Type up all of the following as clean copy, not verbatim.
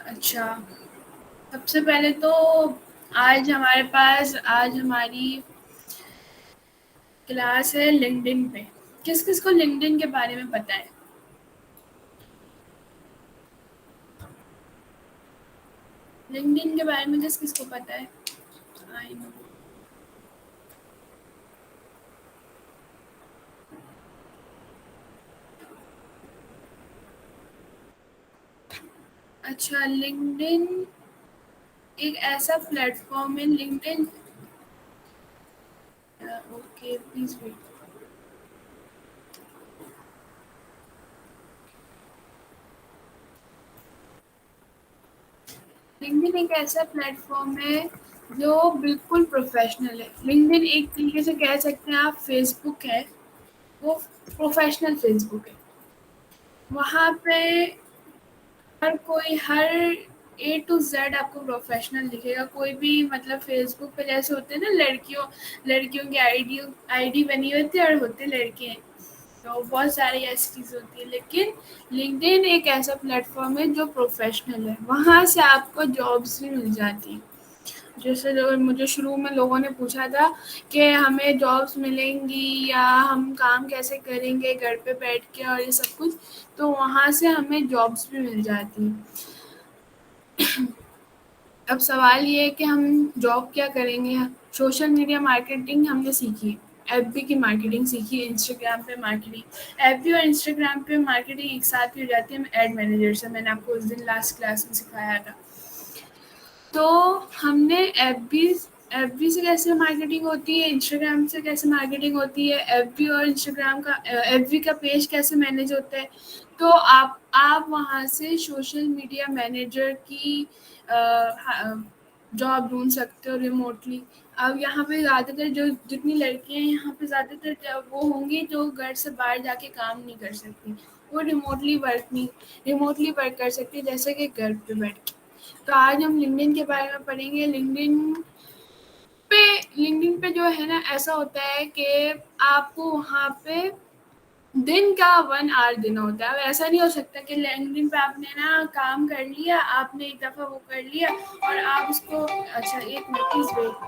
अच्छा, सबसे पहले तो आज हमारी क्लास है लिंक्डइन पे। किस-किस को लिंक्डइन के बारे में पता है? लिंक्डइन के बारे में किस-किस को पता है? I know. अच्छा, लिंक्डइन एक ऐसा प्लेटफ़ॉर्म है। LinkedIn okay, please wait. LinkedIn एक ऐसा प्लेटफ़ॉर्म है जो बिल्कुल प्रोफ़ेशनल है। लिंक्डइन एक तरीके से कह सकते हैं आप फ़ेसबुक है, वो प्रोफ़ेशनल फ़ेसबुक है। वहाँ पे हर ए टू ज़ेड आपको प्रोफ़ेशनल दिखेगा। कोई भी मतलब फ़ेसबुक पे जैसे होते हैं ना लड़कियों की आईडी बनी होती है और होते लड़के हैं। तो बहुत सारी ऐसी चीज़ें होती हैं। लेकिन लिंक्डइन एक ऐसा प्लेटफ़ॉर्म है जो प्रोफ़ेशनल है। वहाँ से आपको जॉब्स भी मिल जाती हैं। जैसे जो मुझे शुरू में लोगों ने पूछा था कि हमें जॉब्स मिलेंगी या हम काम कैसे करेंगे घर पे बैठ के और ये सब कुछ, तो वहाँ से हमें जॉब्स भी मिल जाती हैं। अब सवाल ये है कि हम जॉब क्या करेंगे? सोशल मीडिया मार्केटिंग हमने सीखी, एफबी की मार्केटिंग सीखी, इंस्टाग्राम पे मार्केटिंग। एफबी और इंस्टाग्राम पे मार्केटिंग एक साथ ही हो जाती है एड मैनेजर से। मैंने आपको उस दिन लास्ट क्लास में सिखाया था। तो हमने एफबी से कैसे मार्केटिंग होती है, इंस्टाग्राम से कैसे मार्केटिंग होती है, एफबी और इंस्टाग्राम का एफबी का पेज कैसे मैनेज होता है। तो आप वहाँ से सोशल मीडिया मैनेजर की जॉब ढूंढ सकते हो रिमोटली। अब यहाँ पे ज़्यादातर जो जितनी लड़कियाँ हैं यहाँ पे ज़्यादातर वो होंगी जो घर से बाहर जाके काम नहीं कर सकती। वो रिमोटली वर्क कर सकती है, जैसे कि घर पे बैठ के। तो आज हम लिंक्डइन के बारे में पढ़ेंगे। पे लिंक्डइन पे जो है ना, ऐसा होता है कि आपको वहाँ पे दिन का 1 आवर देना होता है। अब ऐसा नहीं हो सकता कि लिंक्डइन पे आपने ना काम कर लिया, आपने एक दफ़ा वो कर लिया और आप उसको अच्छा 1 मिनट प्लीज़ वेट।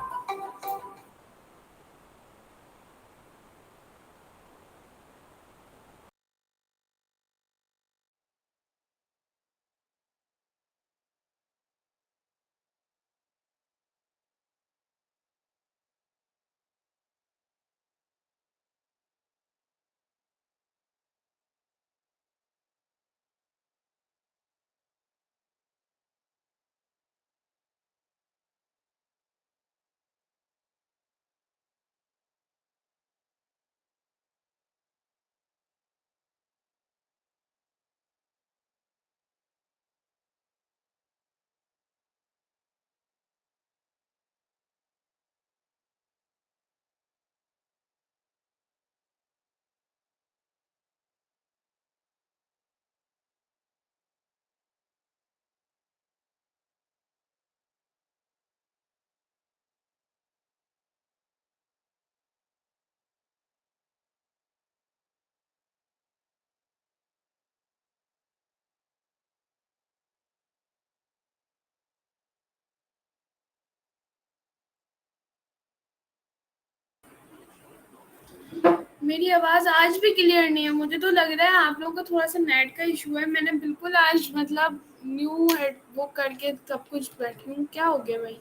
मेरी आवाज़ आज भी क्लियर नहीं है। मुझे तो लग रहा है आप लोगों को थोड़ा-सा नेट का इश्यू है। मैंने बिल्कुल आज मतलब न्यू हेड वो करके सब कुछ बैठी हूँ। क्या हो गया भाई?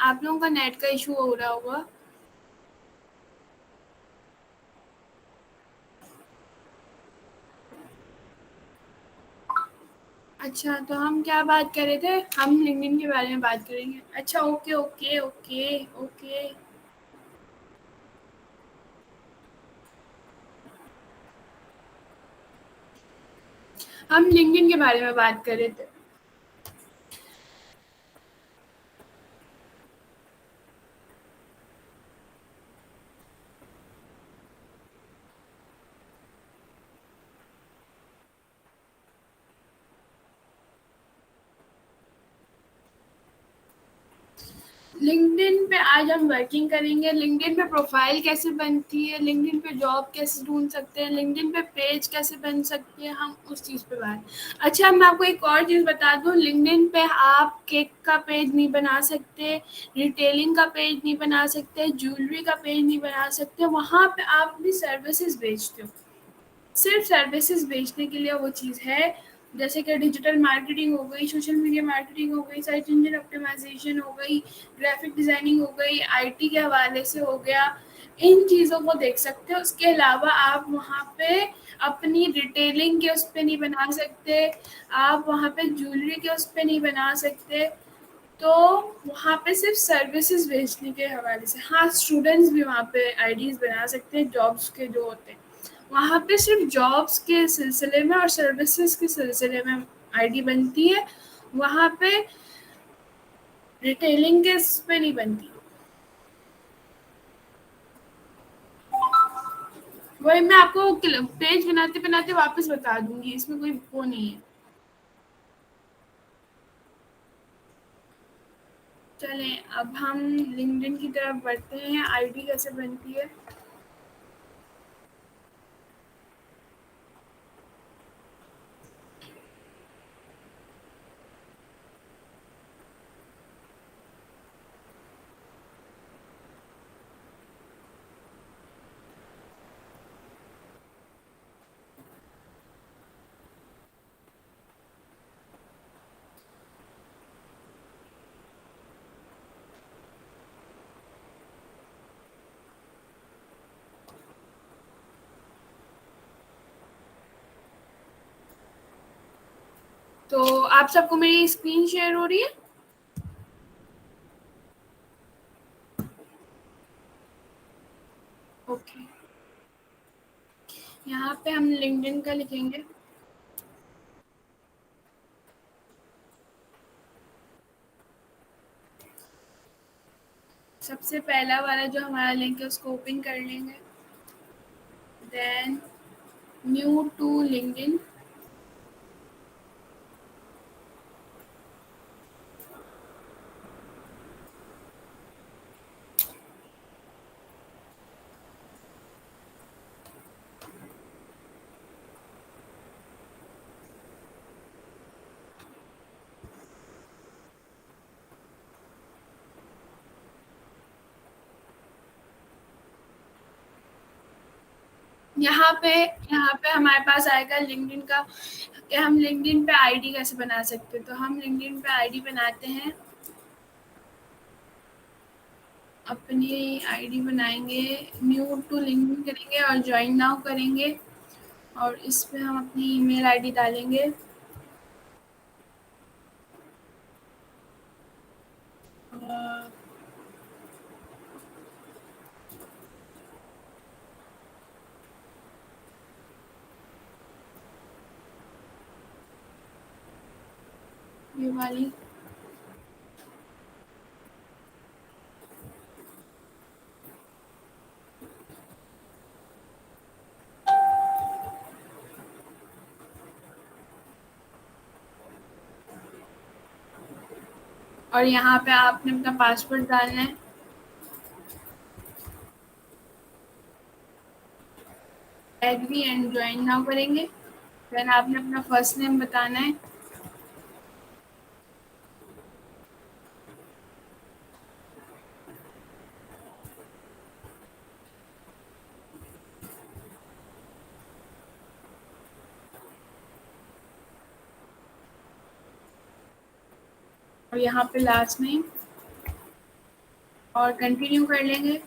आप लोगों का नेट का इश्यू हो रहा होगा। अच्छा, तो हम क्या बात कर रहे थे? हम लिंक्डइन के बारे में बात करेंगे। अच्छा, ओके, ओके, ओके, ओके। हम लिंक्डइन के बारे में बात कर रहे थे। लिंक्डइन पे आज हम वर्किंग करेंगे, लिंक्डइन पे प्रोफाइल कैसे बनती है, लिंक्डइन पे जॉब कैसे ढूँढ सकते हैं, लिंक्डइन पे पेज कैसे बन सकती है, हम उस चीज़ पे बात। अच्छा, मैं आपको एक और चीज़ बता दूँ, लिंक्डइन पे आप केक का पेज नहीं बना सकते, रिटेलिंग का पेज नहीं बना सकते, ज्वेलरी का पेज नहीं बना सकते, वहाँ पे आप अपनी सर्विसेज़ बेचते हो। सिर्फ सर्विसेज बेचने के लिए वो चीज़ है, जैसे कि डिजिटल मार्केटिंग हो गई, सोशल मीडिया मार्केटिंग हो गई, सर्च इंजन ऑप्टिमाइजेशन हो गई, ग्राफिक डिज़ाइनिंग हो गई, आईटी के हवाले से हो गया, इन चीज़ों को देख सकते हो। उसके अलावा आप वहाँ पे अपनी रिटेलिंग के उस पे नहीं बना सकते, आप वहाँ पे ज्वेलरी के उस पे नहीं बना सकते, तो वहाँ पे सिर्फ सर्विसेज बेचने के हवाले से। हाँ, स्टूडेंट्स भी वहाँ पे आईडीज़ बना सकते हैं जॉब्स के जो होते हैं। वहाँ पे सिर्फ जॉब्स के सिलसिले में और सर्विसेज के सिलसिले में आईडी बनती है, वहाँ पे रिटेलिंग के इस पे नहीं बनती। वही मैं आपको पेज बनाते बनाते वापस बता दूंगी, इसमें कोई वो नहीं है। चलें, अब हम लिंक्डइन की तरफ बढ़ते हैं, आईडी कैसे बनती है। तो आप सबको मेरी स्क्रीन शेयर हो रही है? ओके, यहाँ पे हम लिंक्डइन का लिखेंगे। सबसे पहला वाला जो हमारा लिंक है उसको ओपन कर लेंगे, देन न्यू टू लिंक्डइन। यहाँ पे हमारे पास आएगा लिंक्डइन का कि हम लिंक्डइन पे आईडी कैसे बना सकते हैं। तो हम लिंक्डइन पे आईडी बनाते हैं, अपनी आईडी बनाएंगे, न्यू टू लिंक्डइन करेंगे और ज्वाइन नाउ करेंगे, और इस पे हम अपनी ईमेल आईडी डालेंगे। अ, ये वाली, और यहाँ पे आपने अपना पासवर्ड डालना है। एग्री एंड ज्वाइन नाउ करेंगे, देन आपने अपना फर्स्ट नेम बताना है, और यहाँ पे लास्ट नेम, और कंटिन्यू कर लेंगे।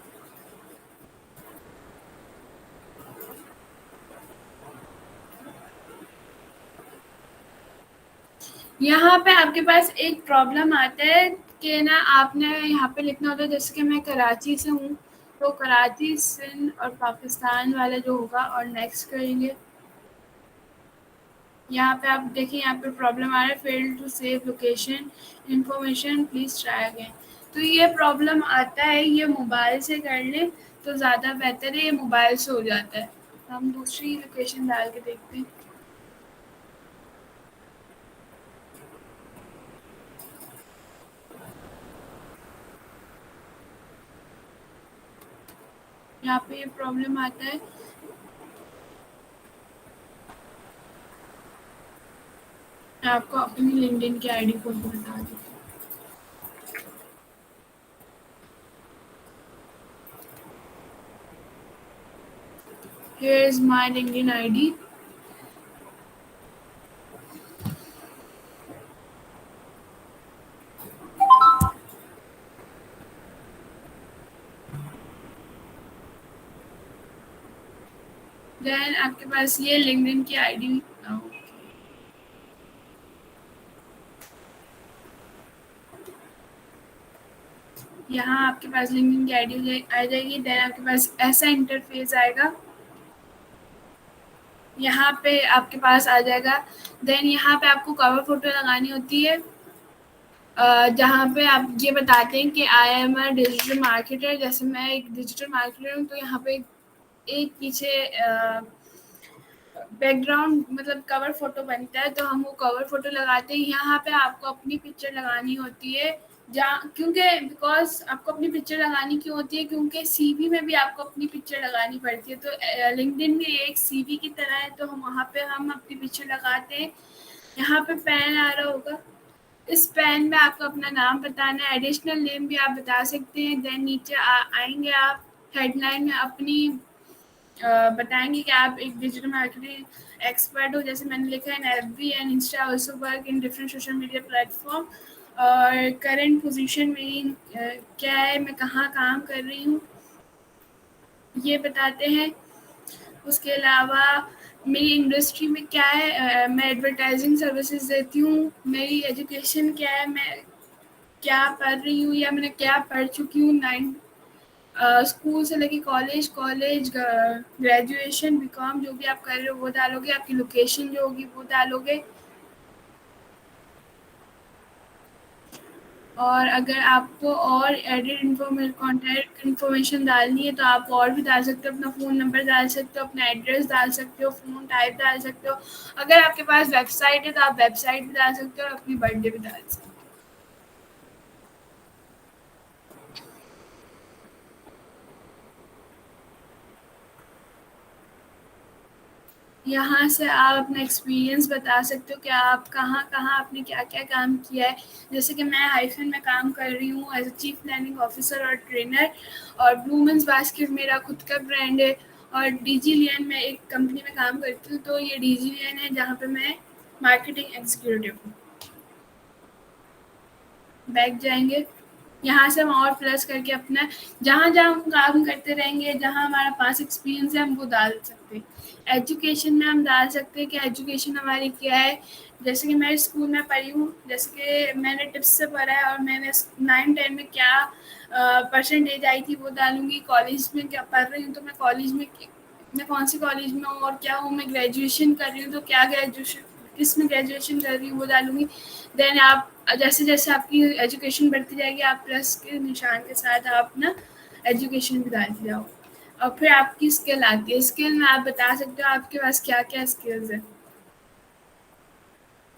यहाँ पे आपके पास एक प्रॉब्लम आता है कि ना आपने यहाँ पे लिखना होता है, जैसे कि मैं कराची से हूँ, तो कराची, सिंध और पाकिस्तान वाला जो होगा, और नेक्स्ट करेंगे। यहाँ पे आप देखिए, यहाँ पे प्रॉब्लम आ रहा है, fail to save location information, please try again. तो ये प्रॉब्लम आता है, ये मोबाइल से कर लें तो ज़्यादा बेहतर है, ये मोबाइल से हो जाता है। हम दूसरी लोकेशन डाल के देखते हैं। यहाँ पे ये प्रॉब्लम आता है। मैं आपको अपनी लिंक्डइन की आईडी खोल के बता देती हूँ। Here is my LinkedIn ID. Then आपके पास ये लिंक्डइन की आईडी, यहाँ आपके पास लिंक्डइन की आईडी आ जाएगी। देन आपके पास ऐसा इंटरफेस आएगा, यहाँ पे आपके पास आ जाएगा। देन यहाँ पे आपको कवर फोटो लगानी होती है, जहाँ पे आप ये बताते हैं कि I am a digital marketer. जैसे मैं एक डिजिटल मार्केटर हूँ, तो यहाँ पे एक पीछे बैकग्राउंड मतलब कवर फोटो बनता है, तो हम वो कवर फोटो लगाते हैं। यहाँ पे आपको अपनी पिक्चर लगानी होती है, जहाँ क्योंकि बिकॉज आपको अपनी पिक्चर लगानी क्यों होती है, क्योंकि सीवी में भी आपको अपनी पिक्चर लगानी पड़ती है। तो लिंक्डइन भी एक सीवी की तरह है, तो हम वहाँ पे हम अपनी पिक्चर लगाते हैं। यहाँ पे पैन आ रहा होगा, इस पैन में आपको अपना नाम बताना है, एडिशनल नेम भी आप बता सकते हैं। देन नीचे आएंगे आप, हेडलाइन में अपनी बताएंगे कि आप एक डिजिटल मार्केटिंग एक्सपर्ट हो। जैसे मैंने लिखा है, in FB and Insta also work in different social media platform. और करंट पोजीशन मेरी क्या है, मैं कहाँ काम कर रही हूँ, ये बताते हैं। उसके अलावा मेरी इंडस्ट्री में क्या है, मैं एडवर्टाइजिंग सर्विसेज देती हूँ। मेरी एजुकेशन क्या है, मैं क्या पढ़ रही हूँ या मैंने क्या पढ़ चुकी हूँ, नाइन स्कूल से लेके कॉलेज, ग्रेजुएशन, बीकॉम, जो भी आप कर रहे हो वो डालोगे। आपकी लोकेशन जो होगी वो डालोगे। और अगर आपको और एडिड कॉन्टैक्ट इन्फॉर्मेशन डालनी है, तो आप और भी डाल सकते हो। अपना फ़ोन नंबर डाल सकते हो, अपना एड्रेस डाल सकते हो, फ़ोन टाइप डाल सकते हो। अगर आपके पास वेबसाइट है, तो आप वेबसाइट भी डाल सकते हो और अपनी बर्थडे भी डाल सकते हो। यहाँ से आप अपना एक्सपीरियंस बता सकते हो कि आप कहाँ-कहाँ आपने क्या-क्या काम किया है। जैसे कि मैं हाइफ़न में काम कर रही हूँ as a chief planning officer और ट्रेनर, और ब्लूमेंस बास्केट मेरा खुद का ब्रांड है। और डिजिलियन में एक कंपनी में काम करती हूँ, तो ये डिजिलियन है जहाँ पे मैं मार्केटिंग एग्ज़ीक्यूटिव हूँ। बैक जाएँगे। यहाँ से हम और प्लस करके अपना जहाँ-जहाँ हम काम करते रहेंगे, जहाँ हमारा पास एक्सपीरियंस है, हम वो डाल सकते हैं। एजुकेशन में हम डाल सकते हैं कि एजुकेशन हमारी क्या है। जैसे कि मैं स्कूल में पढ़ी हूँ, जैसे कि मैंने टिप्स से पढ़ा है, और मैंने 9-10 में क्या परसेंटेज आई थी वो डालूँगी। कॉलेज में क्या पढ़ रही हूँ, तो मैं कौन-सी कॉलेज में हूँ और क्या हूँ। मैं ग्रेजुएशन कर रही हूँ, तो क्या ग्रेजुएशन किसमें ग्रेजुएशन कर रही हूँ वो डालूँगी। देन आप जैसे-जैसे आपकी एजुकेशन बढ़ती जाएगी, आप प्लस के निशान के साथ आप ना एजुकेशन भी डालते जाओ। और फिर आपकी स्किल आती है। स्किल में आप बता सकते हो आपके पास क्या-क्या स्किल्स हैं।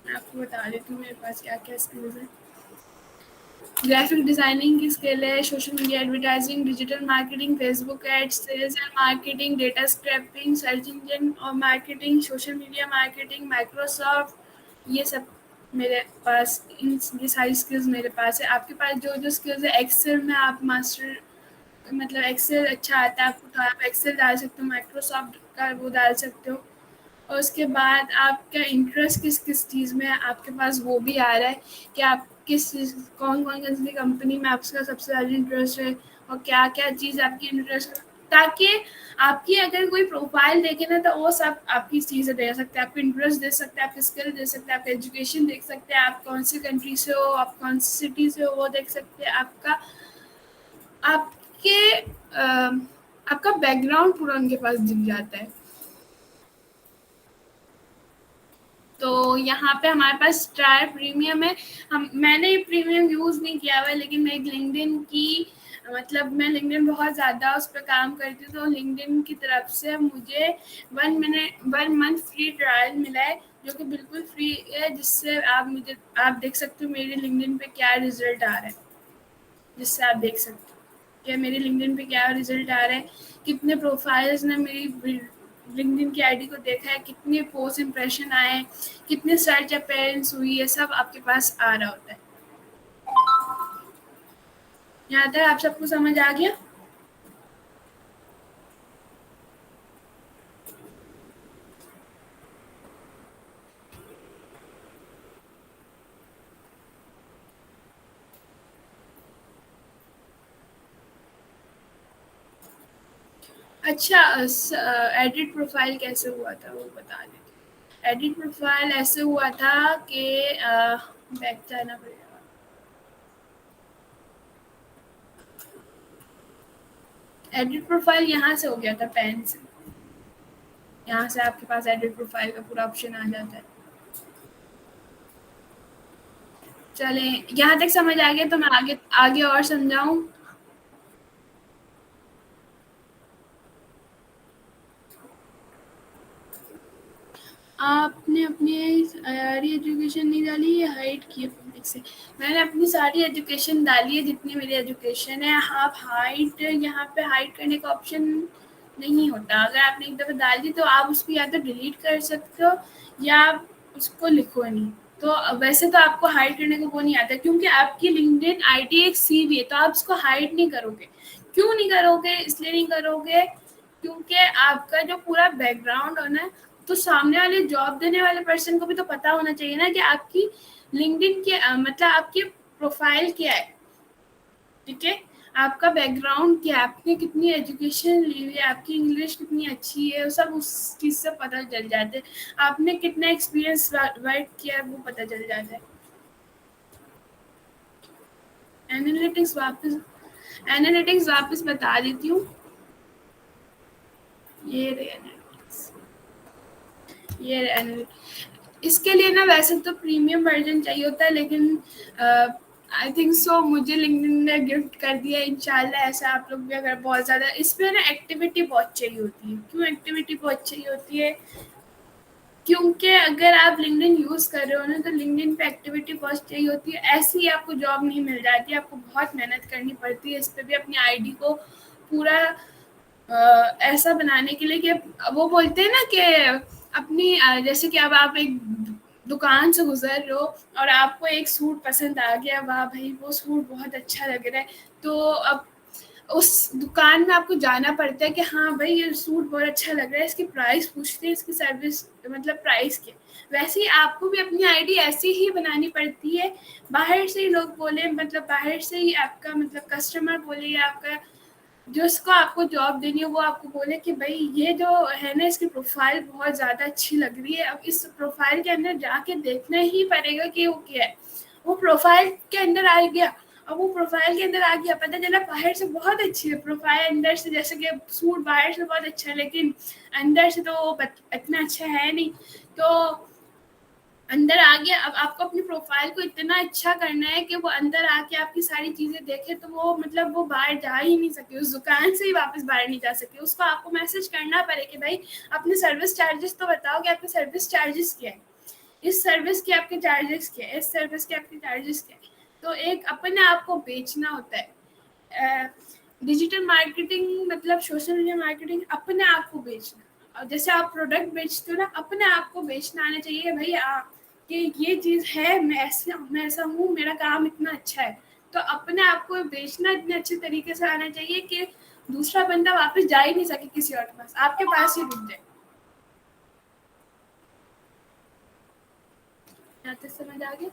मैं आपको बता देती हूँ मेरे पास क्या-क्या स्किल्स हैं। ग्राफिक डिज़ाइनिंग की स्किल है, social media advertising, digital marketing, Facebook ads, sales and marketing, data scraping, search engine और marketing, social media marketing, Microsoft, ये सब मेरे पास ये सारी स्किल्स मेरे पास है। आपके पास जो स्किल्स है, एक्सेल में आप मास्टर मतलब एक्सेल अच्छा आता है आपको, तो आप एक्सेल डाल सकते हो। माइक्रोसॉफ्ट का वो डाल सकते हो। और उसके बाद आपका इंटरेस्ट किस-किस चीज़ में है, आपके पास वो भी आ रहा है कि आप किस चीज़ कौन-कौन सी कंपनी में आपका सबसे ज़्यादा इंटरेस्ट है, और क्या-क्या चीज़ आपकी इंटरेस्ट है। ताकि आपकी अगर कोई प्रोफ़ाइल देखे ना, तो वो सब आपकी चीज़ें दे सकते हैं, आपको इंटरेस्ट दे सकते हैं, आपकी स्किल दे सकते हैं, आपका एजुकेशन देख सकते हैं, आप कौन सी कंट्री से हो, आप कौन सी सिटी से हो, वो देख सकते हैं। आपके आपका बैकग्राउंड पूरा उनके पास दिख जाता है। तो यहाँ पे हमारे पास स्टार प्रीमियम है। हम मैंने ये प्रीमियम यूज़ नहीं किया हुआ है, लेकिन मैं एक लिंक्डइन की मतलब मैं लिंक्डइन बहुत ज़्यादा उस पे काम करती हूँ, तो लिंक्डइन की तरफ से मुझे 1 मंथ फ्री ट्रायल मिला है, जो कि बिल्कुल फ्री है, जिससे आप देख सकते हो मेरे लिंक्डइन पे क्या रिज़ल्ट आ रहा है, जिससे आप देख सकते हो। कि मेरे लिंक्डइन पे क्या रिजल्ट आ रहा है, कितने प्रोफाइल्स ने मेरी लिंक्डइन की आईडी को देखा है, कितने पोस्ट इंप्रेशन आए हैं, कितने सर्च अपीयरेंस हुई है, सब आपके पास आ रहा होता है। यहाँ तक आप सबको समझ आ गया? अच्छा, एडिट प्रोफाइल कैसे हुआ था वो बता देती। एडिट प्रोफाइल ऐसे हुआ था कि बैक जाना पड़ेगा। एडिट प्रोफाइल यहाँ से हो गया था, पेन से। यहाँ से आपके पास एडिट प्रोफाइल का पूरा ऑप्शन आ जाता है। चले, यहाँ तक समझ आ गया तो मैं आगे आगे और समझाऊं। आपने अपनी सारी एजुकेशन नहीं डाली या हाइड की है पब्लिक से? मैंने अपनी सारी एजुकेशन डाली है, जितनी मेरी एजुकेशन है। आप हाइड, यहाँ पे हाइड करने का ऑप्शन नहीं होता। अगर आपने एक दफ़ा डाल दी तो आप उसको या तो डिलीट कर सकते हो या आप उसको लिखो नहीं। तो वैसे तो आपको हाइड करने का वो नहीं आता, क्योंकि आपकी लिंक्डइन आईडी एक सीवी है, तो आप उसको हाइड नहीं करोगे। क्यों नहीं करोगे? इसलिए नहीं करोगे क्योंकि आपका जो पूरा बैकग्राउंड होना है, तो सामने वाले जॉब देने वाले पर्सन को भी तो पता होना चाहिए ना कि आपकी लिंक्डइन के मतलब आपकी प्रोफाइल क्या है। ठीक है, आपका बैकग्राउंड क्या है, आपने कितनी एजुकेशन ली हुई है, आपकी इंग्लिश कितनी अच्छी है, वो सब उस चीज़ से पता चल जाते हैं। आपने कितना एक्सपीरियंस वर्क किया है वो पता चल जाता है। एनालिटिक्स वापस बता देती हूँ। ये रहे एनालिटिक्स, ये रहे एनालिटिक्स। इसके लिए ना वैसे तो प्रीमियम वर्जन चाहिए होता है, लेकिन आई थिंक सो मुझे लिंक्डइन ने गिफ्ट कर दिया। इंशाल्लाह ऐसा आप लोग भी अगर बहुत ज़्यादा इसमें ना एक्टिविटी बहुत चाहिए होती है। क्यों एक्टिविटी बहुत चाहिए होती है? क्योंकि अगर आप लिंक्डइन यूज़ कर रहे हो ना, तो लिंक्डइन पे एक्टिविटी बहुत चाहिए होती है। ऐसे ही आपको जॉब नहीं मिल जाती, आपको बहुत मेहनत करनी पड़ती है इस पे भी, अपनी आईडी को पूरा ऐसा बनाने के लिए कि वो बोलते हैं ना कि अपनी जैसे कि अब आप एक दुकान से गुजर रहे हो और आपको एक सूट पसंद आ गया, वाह भाई वो सूट बहुत अच्छा लग रहा है, तो अब उस दुकान में आपको जाना पड़ता है कि हाँ भाई ये सूट बहुत अच्छा लग रहा है, इसकी प्राइस पूछते हैं, इसकी सर्विस मतलब प्राइस के। वैसे ही आपको भी अपनी आईडी ऐसी ही बनानी पड़ती है। बाहर से ही लोग बोले, मतलब बाहर से ही आपका मतलब कस्टमर बोले या आपका जिसको आपको जॉब देनी हो वो आपको बोले कि भाई ये जो है ना इसकी प्रोफाइल बहुत ज़्यादा अच्छी लग रही है, अब इस प्रोफाइल के अंदर जाके देखना ही पड़ेगा कि वो क्या है। वो प्रोफाइल के अंदर आ गया, अब वो प्रोफाइल के अंदर आ गया, पता चला बाहर से बहुत अच्छी है प्रोफाइल, अंदर से जैसे कि सूट बाहर से बहुत अच्छा है लेकिन अंदर से तो इतना अच्छा है नहीं। तो अंदर आ गया, अब आपको अपनी प्रोफाइल को इतना अच्छा करना है कि वो अंदर आके आपकी सारी चीज़ें देखे, तो वो मतलब वो बाहर जा ही नहीं सके, उस दुकान से ही वापस बाहर नहीं जा सके। उसको आपको मैसेज करना पड़े कि भाई अपने सर्विस चार्जेस तो बताओ कि आपके सर्विस चार्जेस क्या है, इस सर्विस के आपके चार्जेस क्या है, इस सर्विस के आपके चार्जेस क्या है। तो एक अपने आप को बेचना होता है। डिजिटल मार्केटिंग मतलब सोशल मीडिया मार्केटिंग, अपने आप को बेचना। और जैसे आप प्रोडक्ट बेचते हो ना, अपने आप को बेचना आना चाहिए भाई कि ये चीज़ है, मैं ऐसा हूँ, मेरा काम इतना अच्छा है। तो अपने आप को बेचना इतने अच्छे तरीके से आना चाहिए कि दूसरा बंदा वापस जा ही नहीं सके किसी और के पास, आपके पास ही रुक जाए। यहाँ तक समझ आ गया?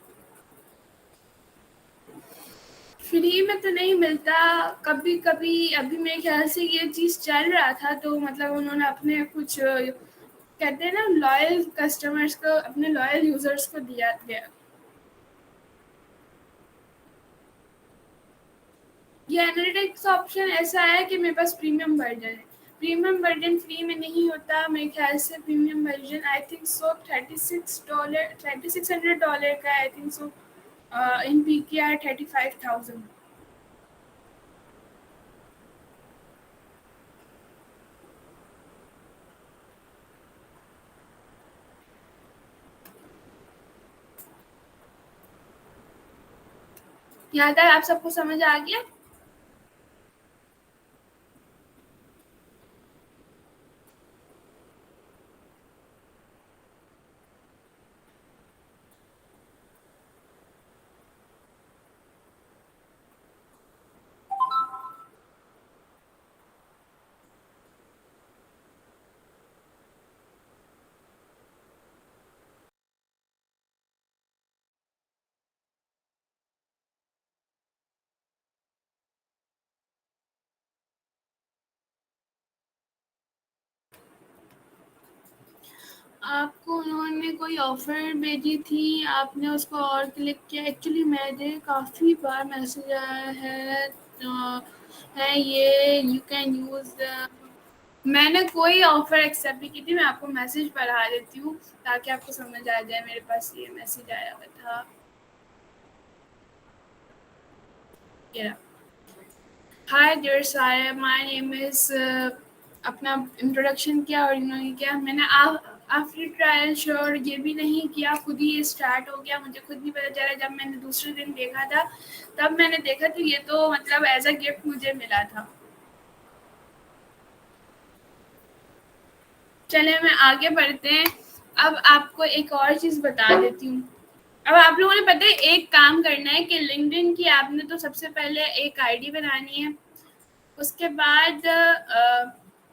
फ्री में तो नहीं मिलता, कभी कभी। अभी मेरे ख्याल से ये चीज़ चल रहा था, तो मतलब उन्होंने अपने कुछ कहते हैं ना लॉयल कस्टमर्स को, अपने लॉयल यूजर्स को दिया गया। ये एनालिटिक्स ऑप्शन ऐसा है कि मेरे पास प्रीमियम वर्जन है। प्रीमियम वर्जन फ्री में नहीं होता मेरे ख्याल से। Premium version I think so $36, $3600 का I think so. In P के आर 35,000। यहाँ तक आप सबको समझ आ गया? आपको उन्होंने कोई ऑफ़र भेजी थी, आपने उसको और क्लिक किया। एक्चुअली मेरे काफ़ी बार मैसेज आया है है ये यू कैन यूज़ मैंने कोई ऑफ़र एक्सेप्ट नहीं की थी। मैं आपको मैसेज पढ़ा देती हूँ ताकि आपको समझ आ जाए। मेरे पास ये मैसेज आया हुआ था। ये रहा। हाय डियर साया, माय नेम इज़ अपना इंट्रोडक्शन किया और इन्होंने किया। मैंने आफ्टर ट्रायल श्योर ये भी नहीं किया, खुद ही ये स्टार्ट हो गया। मुझे खुद नहीं पता चला। जब मैंने दूसरे दिन देखा था तब मैंने देखा तो ये तो मतलब एज अ गिफ्ट मुझे मिला था। चले मैं आगे बढ़ते हैं। अब आपको एक और चीज़ बता देती हूँ। अब आप लोगों ने पता है एक काम करना है कि लिंक्डइन की आपने तो सबसे पहले एक आईडी बनानी है। उसके बाद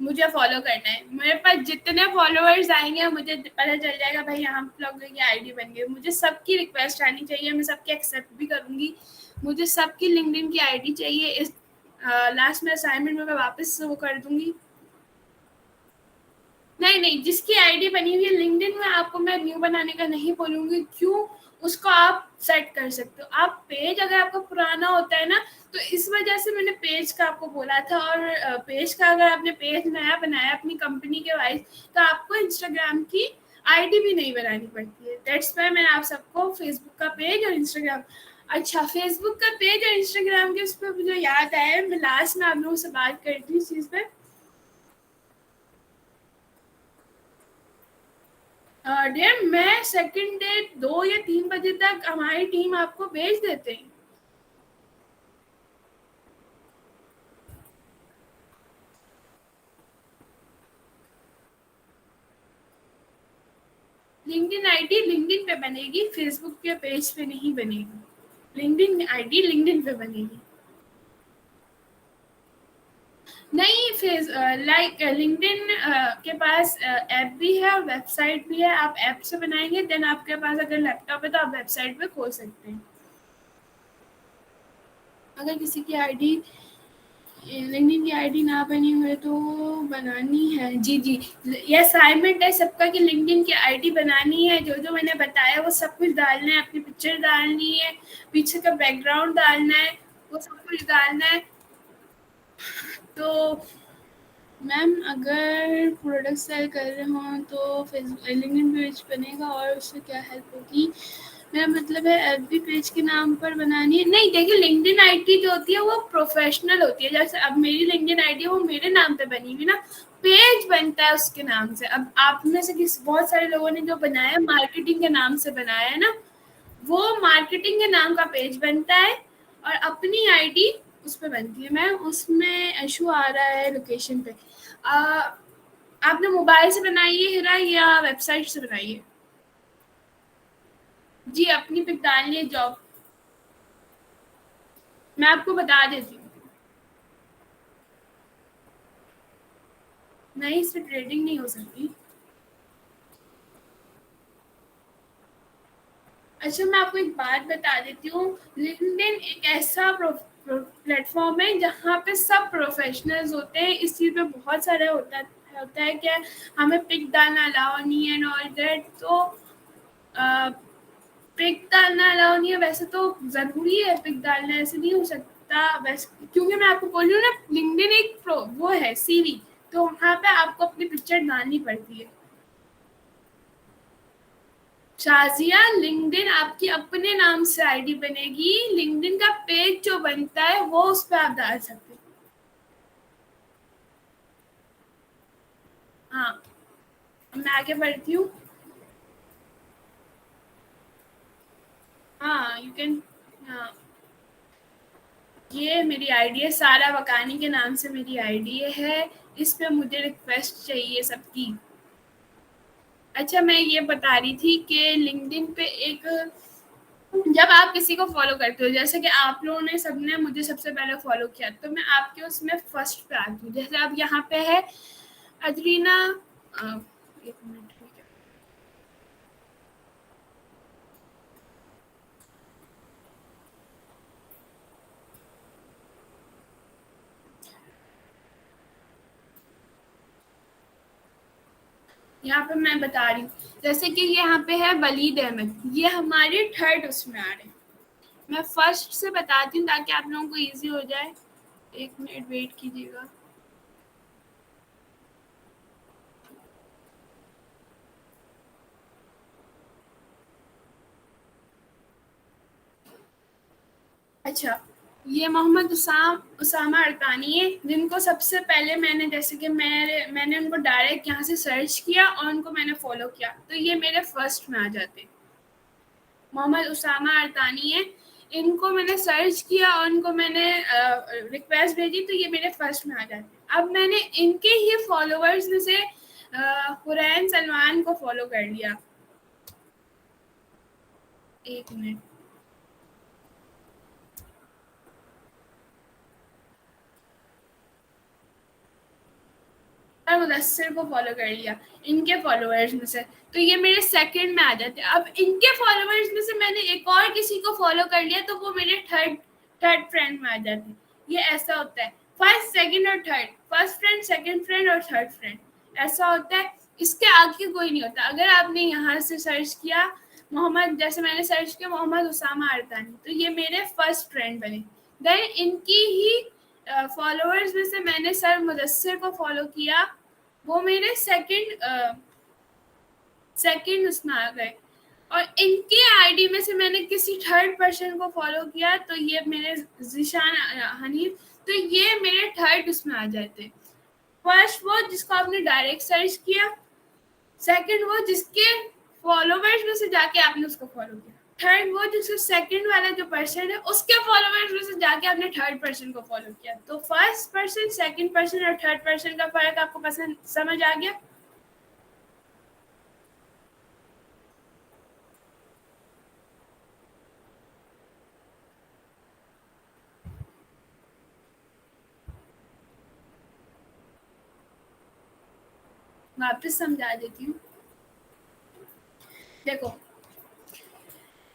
मुझे फॉलो करना है। मेरे पास जितने फॉलोअर्स आएंगे मुझे पता चल जाएगा भाई यहाँ लोगों की आईडी बन गई। मुझे सबकी रिक्वेस्ट आनी चाहिए, मैं सबकी एक्सेप्ट भी करूँगी। मुझे सबकी लिंक्डइन की आईडी चाहिए। इस लास्ट में असाइनमेंट में मैं वापस वो कर दूंगी। नहीं नहीं, जिसकी आईडी बनी हुई है लिंक्डइन में आपको मैं न्यू बनाने का नहीं बोलूंगी। क्यों? उसको आप सेट कर सकते हो। आप पेज अगर आपका पुराना होता है ना तो इस वजह से मैंने पेज का आपको बोला था। और पेज का अगर आपने पेज नया बनाया अपनी कंपनी के वाइज तो आपको इंस्टाग्राम की आईडी भी नहीं बनानी पड़ती है। दैट्स वाई मैंने आप सबको फेसबुक का पेज और इंस्टाग्राम। अच्छा, फेसबुक का पेज और इंस्टाग्राम के उस पर मुझे याद आया, मैं लास्ट में आप लोगों से बात कर रही थी इस चीज़ पे। डियर, मैं सेकंड डे 2 या 3 बजे तक हमारी टीम आपको भेज देते हैं। लिंक्डइन आईडी लिंक्डइन पे बनेगी, फेसबुक के पेज पे नहीं बनेगी। लिंक्डइन आईडी लिंक्डइन पे बनेगी। नहीं, फेस लाइक लिंक्डइन के पास ऐप भी है और वेबसाइट भी है। आप ऐप से बनाएंगे, देन आपके पास अगर लैपटॉप है तो आप वेबसाइट पे खोल सकते हैं। अगर किसी की आईडी लिंक्डइन की आईडी ना बनी हुई तो बनानी है। जी जी, ये असाइनमेंट है सबका कि लिंक्डइन की आईडी बनानी है। जो जो मैंने बताया वो सब कुछ डालना है। अपनी पिक्चर डालनी है, पीछे का बैकग्राउंड डालना है, वो सब कुछ डालना है। तो मैम अगर प्रोडक्ट सेल कर रहे हो तो फेसबुक लिंक्डइन पेज बनेगा और उससे क्या हेल्प होगी? मेरा मतलब है एफबी पेज के नाम पर बनानी है। नहीं देखिए, लिंक्डइन आईडी जो होती है वो प्रोफेशनल होती है। जैसे अब मेरी लिंक्डइन आईडी वो मेरे नाम पे बनी हुई ना, पेज बनता है उसके नाम से। अब आप में से किस बहुत सारे लोगों ने जो बनाया मार्केटिंग के नाम से बनाया है ना, वो मार्केटिंग के नाम का पेज बनता है और अपनी आईडी उस पे बनती है। मैम उसमें इशू आ रहा है लोकेशन पे। आपने मोबाइल से बनाई है हिरा या वेबसाइट से बनाई है? जी, अपनी पिक डालनी है जॉब। मैं आपको बता देती हूँ। नहीं, इसमें ट्रेडिंग नहीं हो सकती। अच्छा, मैं आपको एक बात बता देती हूँ। लिंक्डइन एक ऐसा प्लेटफॉर्म है जहाँ पे सब प्रोफेशनल्स होते हैं। इस चीज़ पे बहुत सारे होता है कि हमें पिक डालना अलाउ नहीं है एंड ऑल दैट। तो पिक डालना अलाउ नहीं है। वैसे तो ज़रूरी है पिक डालना, ऐसे नहीं हो सकता वैसे, क्योंकि मैं आपको बोल रही हूँ ना लिंक्डइन एक प्रो वो है सीवी। तो वहाँ पे आपको अपनी पिक्चर डालनी पड़ती है। शाजिया, लिंक्डइन आपकी अपने नाम से आईडी बनेगी। लिंक्डइन का पेज जो बनता है वो उस पर आप डाल सकते हैं। हाँ, मैं आगे बढ़ती हूँ। हाँ, यू कैन। हाँ, ये मेरी आईडी है, सारा वकानी के नाम से मेरी आईडी है। इस पे मुझे रिक्वेस्ट चाहिए सबकी। अच्छा, मैं ये बता रही थी कि लिंक्डइन पे एक जब आप किसी को फॉलो करते हो, जैसे कि आप लोगों ने सबने मुझे सबसे पहले फॉलो किया तो मैं आपके उसमें फर्स्ट पे आती हूँ। जैसे अब यहाँ पे है अदरीना। एक मिनट, ठीक है। यहाँ पे मैं बता रही हूँ, जैसे कि यहाँ पे है वलीद अहमद, ये हमारे थर्ड उसमें आ रहे हैं। मैं फर्स्ट से बताती हूँ ताकि आप लोगों को इजी हो जाए। एक मिनट वेट कीजिएगा। अच्छा, ये मोहम्मद उसामा अरकानी है, जिनको सबसे पहले मैंने जैसे कि मैंने उनको डायरेक्ट यहाँ से सर्च किया और उनको मैंने फॉलो किया, तो ये मेरे फर्स्ट में आ जाते हैं। मोहम्मद उसामा अरकानी है, इनको मैंने सर्च किया और उनको मैंने रिक्वेस्ट भेजी, तो ये मेरे फर्स्ट में आ जाते हैं। अब मैंने इनके ही फॉलोअर्स में से हुरैन सलमान को फॉलो कर लिया। एक मिनट, मुदस्सिर को फॉलो कर लिया इनके फॉलोअर्स में से, तो ये मेरे सेकंड में आ जाते हैं। अब इनके फॉलोअर्स में से मैंने एक और किसी को फॉलो कर लिया, तो वो मेरे थर्ड थर्ड फ्रेंड में आ जाते हैं। ये ऐसा होता है, फर्स्ट सेकंड और third, first friend, second friend और थर्ड फ्रेंड, ऐसा होता है। इसके आगे कोई नहीं होता। अगर आपने यहाँ से सर्च किया मोहम्मद, जैसे मैंने सर्च किया मोहम्मद उसामा अरकानी, तो ये मेरे फर्स्ट फ्रेंड बने। देन इनकी ही फॉलोअर्स में से मैंने सर मुदस्सिर को फॉलो किया, वो मेरे सेकंड उसमें आ गए। और इनके आईडी में से मैंने किसी थर्ड पर्सन को फॉलो किया, तो ये मेरे जिशान हनीफ, तो ये मेरे थर्ड उसमें आ जाते। फर्स्ट वो जिसको आपने डायरेक्ट सर्च किया, सेकंड वो जिसके फॉलोवर्स में से जाके आपने उसको फॉलो किया, थर्ड वो जिसका सेकंड वाला जो पर्सन है उसके फॉलोवर्स में से जाके आपने थर्ड पर्सन को फॉलो किया। तो फर्स्ट पर्सन, सेकंड पर्सन और थर्ड पर्सन का फर्क आपको पसंद समझ आ गया? वापस समझा देती हूँ। देखो,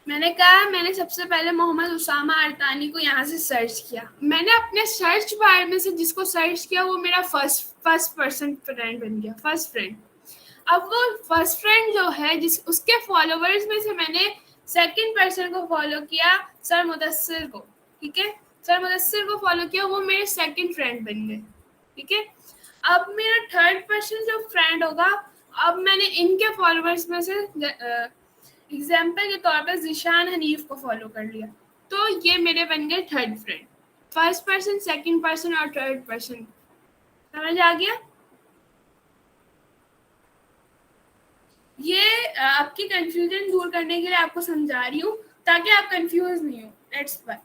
मैंने कहा मैंने सबसे पहले मोहम्मद उसामा अरकानी को यहाँ से सर्च किया। मैंने अपने सर्च बार में से जिसको सर्च किया वो मेरा फर्स्ट पर्सन फ्रेंड बन गया, फर्स्ट फ्रेंड। अब वो फर्स्ट फ्रेंड जो है जिस उसके फॉलोवर्स में से मैंने सेकंड पर्सन को फॉलो किया, सर मुदस्सिर को। ठीक है, सर मुदस्सिर को फॉलो किया, वो मेरे सेकंड फ्रेंड बन गए। ठीक है, अब मेरा थर्ड पर्सन जो फ्रेंड होगा, अब मैंने इनके फॉलोवर्स में से एग्जाम्पल के तौर पर जिशान हनीफ को फॉलो कर लिया, तो ये मेरे बन गए third friend. First person, second person और थर्ड पर्सन, समझ आ गया? ये आपकी कंफ्यूजन दूर करने के लिए आपको समझा रही हूँ, ताकि आप कंफ्यूज नहीं हो, दैट्स व्हाई।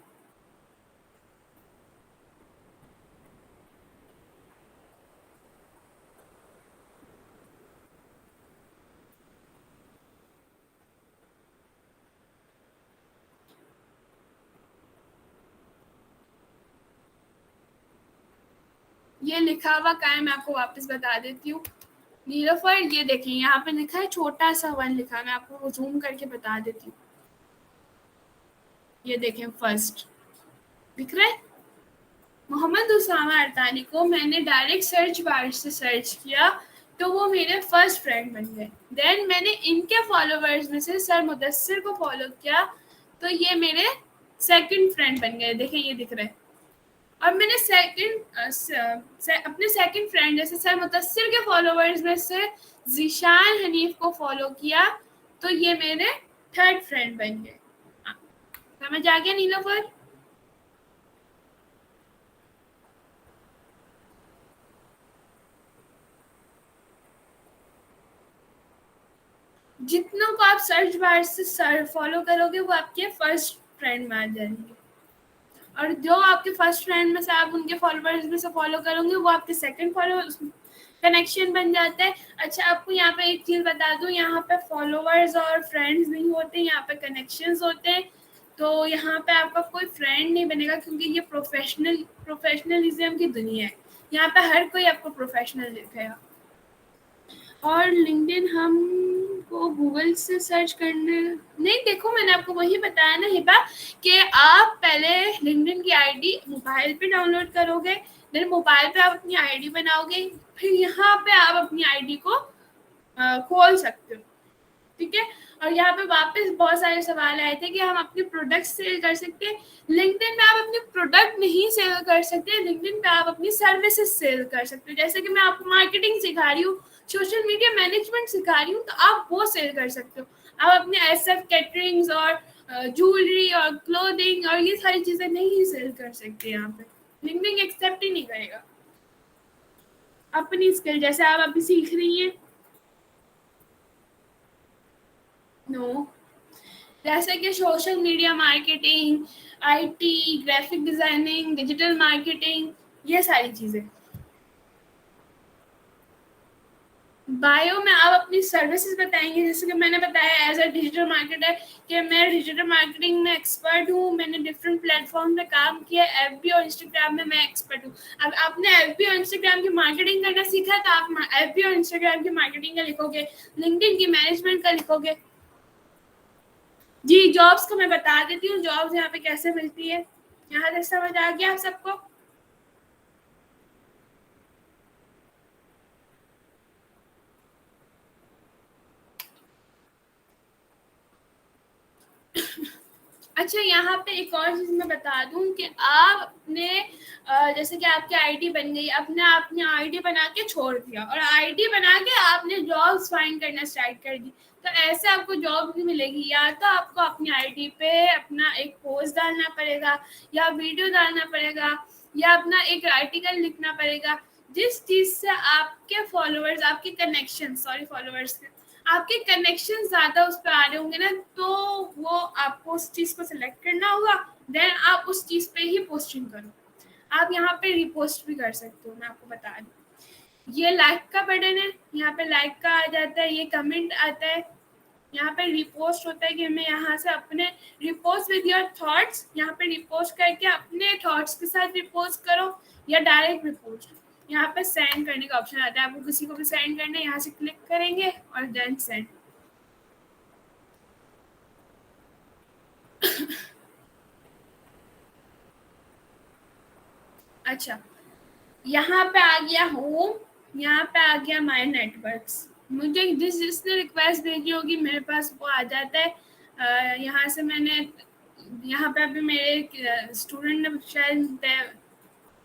ये लिखा हुआ क्या है मैं आपको वापस बता देती हूँ। नीलोफर, ये देखें यहाँ पे लिखा है, छोटा सा वन लिखा है, मैं आपको जूम करके बता देती हूँ। ये देखें, फर्स्ट दिख रहा है। मोहम्मद उसामा अरकानी को मैंने डायरेक्ट सर्च बार से सर्च किया, तो वो मेरे फर्स्ट फ्रेंड बन गए। देन मैंने इनके फॉलोवर्स में से सर मुदस्सिर को फॉलो किया, तो ये मेरे सेकंड फ्रेंड बन गए। देखें, ये दिख रहा है। और मैंने अपने सेकंड फ्रेंड जैसे सर मुदस्सिर के फॉलोवर्स में से जिशान हनीफ को फॉलो किया, तो ये मेरे थर्ड फ्रेंड बन गए। समझ आ गया नीलोफर? जितनों को आप सर्च बार से फॉलो करोगे वो आपके फर्स्ट फ्रेंड में आ जाएंगे, और जो आपके फर्स्ट फ्रेंड में से आप उनके फॉलोअर्स में से फॉलो करोगे वो आपके सेकंड फॉलोअर्स कनेक्शन बन जाता है। अच्छा, आपको यहाँ पे एक चीज बता दूं, यहाँ पे फॉलोअर्स और फ्रेंड्स नहीं होते, यहाँ पे कनेक्शंस होते हैं। तो यहाँ पे आपका कोई फ्रेंड नहीं बनेगा, क्योंकि ये प्रोफेशनलिज्म की दुनिया है। यहाँ पे हर कोई आपको प्रोफेशनल दिखेगा। और लिंक्डइन हम को गूगल से सर्च करने नहीं, देखो मैंने आपको वही बताया ना हिबा, कि आप पहले लिंक्डइन की आईडी मोबाइल पे डाउनलोड करोगे, देन मोबाइल पे आप अपनी आईडी बनाओगे, फिर यहाँ पे आप अपनी आईडी को खोल सकते हो। ठीक है। और यहाँ पे वापस बहुत सारे सवाल आए थे कि हम अपने प्रोडक्ट सेल कर सकते हैं। लिंक्डइन में आप अपने प्रोडक्ट नहीं सेल कर सकते, लिंक्डइन पे आप अपनी सर्विसेज सेल कर सकते हो। जैसे कि मैं आपको मार्केटिंग सिखा रही हूँ, सोशल मीडिया मैनेजमेंट सिखा रही हूँ, तो आप वो सेल कर सकते हो। आप अपने एसएफ कैटरिंग्स और ज्वेलरी और क्लोथिंग और ये सारी चीजें नहीं सेल कर सकते यहाँ पे, लिंक्डइन एक्सेप्ट ही नहीं करेगा। अपनी स्किल जैसे आप अभी सीख रही हैं। नो, जैसे कि social media marketing, IT, graphic designing, digital marketing, ये सारी चीजें। बायो में आप अपनी सर्विसेज बताएंगे, जैसे कि मैंने बताया एज अ डिजिटल मार्केटर कि मैं डिजिटल मार्केटिंग में एक्सपर्ट हूँ, मैंने डिफरेंट प्लेटफॉर्म पे काम किया, एफबी और इंस्टाग्राम में मैं एक्सपर्ट हूँ। अब आपने एफबी और इंस्टाग्राम की मार्केटिंग करना सीखा तो आप एफबी और इंस्टाग्राम की मार्केटिंग का लिखोगे, लिंक्डइन की मैनेजमेंट का लिखोगे। जी, जॉब्स को मैं बता देती हूँ, जॉब्स यहाँ पे कैसे मिलती है। यहाँ तक समझ आ गया आप सबको? अच्छा, यहाँ पे एक और चीज मैं बता दूं कि आप अपने जैसे कि आपकी आईडी बन गई, अपने आपने आईडी बना के छोड़ दिया और आईडी बना के आपने जॉब्स फाइंड करना स्टार्ट कर दी, तो ऐसे आपको जॉब नहीं मिलेगी। या तो आपको अपनी आईडी पे अपना एक पोस्ट डालना पड़ेगा, या वीडियो डालना पड़ेगा, या अपना एक आर्टिकल लिखना पड़ेगा, जिस चीज से आपके फॉलोअर्स, आपके कनेक्शन, सॉरी फॉलोअर्स, आपके कनेक्शन ज्यादा उस पर आ रहे होंगे ना, तो वो आपको उस चीज को सिलेक्ट करना होगा, देन आप उस चीज पे ही पोस्टिंग करो। आप यहाँ पे रिपोस्ट भी कर सकते हो, मैं आपको बता दूं। ये लाइक का बटन है, यहाँ पे लाइक का आ जाता है, ये कमेंट आता है, यहाँ पे रिपोस्ट होता है कि मैं यहाँ से अपने रिपोस्ट विद योर थॉट्स, यहाँ पे रिपोस्ट करके अपने थॉट्स के साथ रिपोस्ट करो, या डायरेक्ट रिपोस्ट। यहाँ पे सेंड करने का ऑप्शन आता है, आपको किसी को भी सेंड करना है, यहाँ से क्लिक करेंगे और देन सेंड। अच्छा, यहाँ पे आ गया होम, यहाँ पे आ गया माय नेटवर्क्स। मुझे जिसने रिक्वेस्ट भेजी होगी मेरे पास वो आ जाता है। यहाँ से मैंने, यहाँ पे अभी मेरे स्टूडेंट ने शायद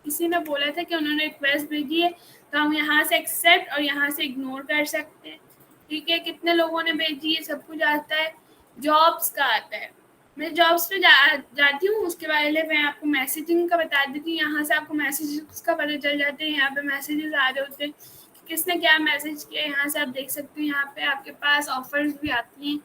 किसी ने बोला था कि उन्होंने रिक्वेस्ट भेजी है, तो हम यहाँ से एक्सेप्ट और यहाँ से इग्नोर कर सकते हैं। ठीक है, कितने लोगों ने भेजी है सब कुछ आता है। जॉब्स का आता है, मैं जॉब्स पे जाती हूँ, उसके बारे में मैं आपको मैसेजिंग का बता देती हूँ। यहाँ से आपको मैसेजेस का पता चल जाते हैं, यहाँ पे मैसेजेस आ रहे होते हैं कि किसने क्या मैसेज किया, यहाँ से आप देख सकते हो। यहाँ पे आपके पास ऑफर्स भी आती हैं,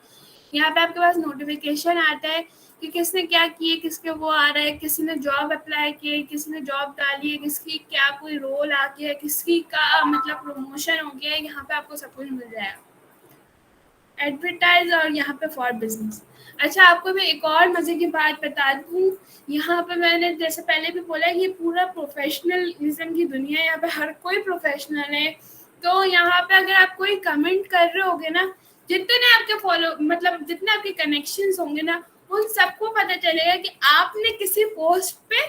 यहाँ पे आपके पास नोटिफिकेशन आता है कि किसने क्या किए, किसके वो आ रहा है, किसी ने जॉब अप्लाई किए, किसी ने जॉब डाली है, किसकी क्या कोई रोल आ गया है, किसकी का मतलब प्रमोशन हो गया है, यहाँ पे आपको सब कुछ मिल जाएगा। एडवर्टाइज और यहाँ पे फॉर बिजनेस। अच्छा, आपको मैं एक और मजे की बात बता दूँ, यहाँ पे मैंने जैसे पहले भी बोला कि ये पूरा प्रोफेशनलिज्म की दुनिया है, यहाँ पे हर कोई प्रोफेशनल है। तो यहाँ पे अगर आप कोई कमेंट कर रहे होगे ना, जितने आपके फॉलो मतलब जितने आपके कनेक्शंस होंगे ना, उन सबको पता चलेगा कि आपने किसी पोस्ट पे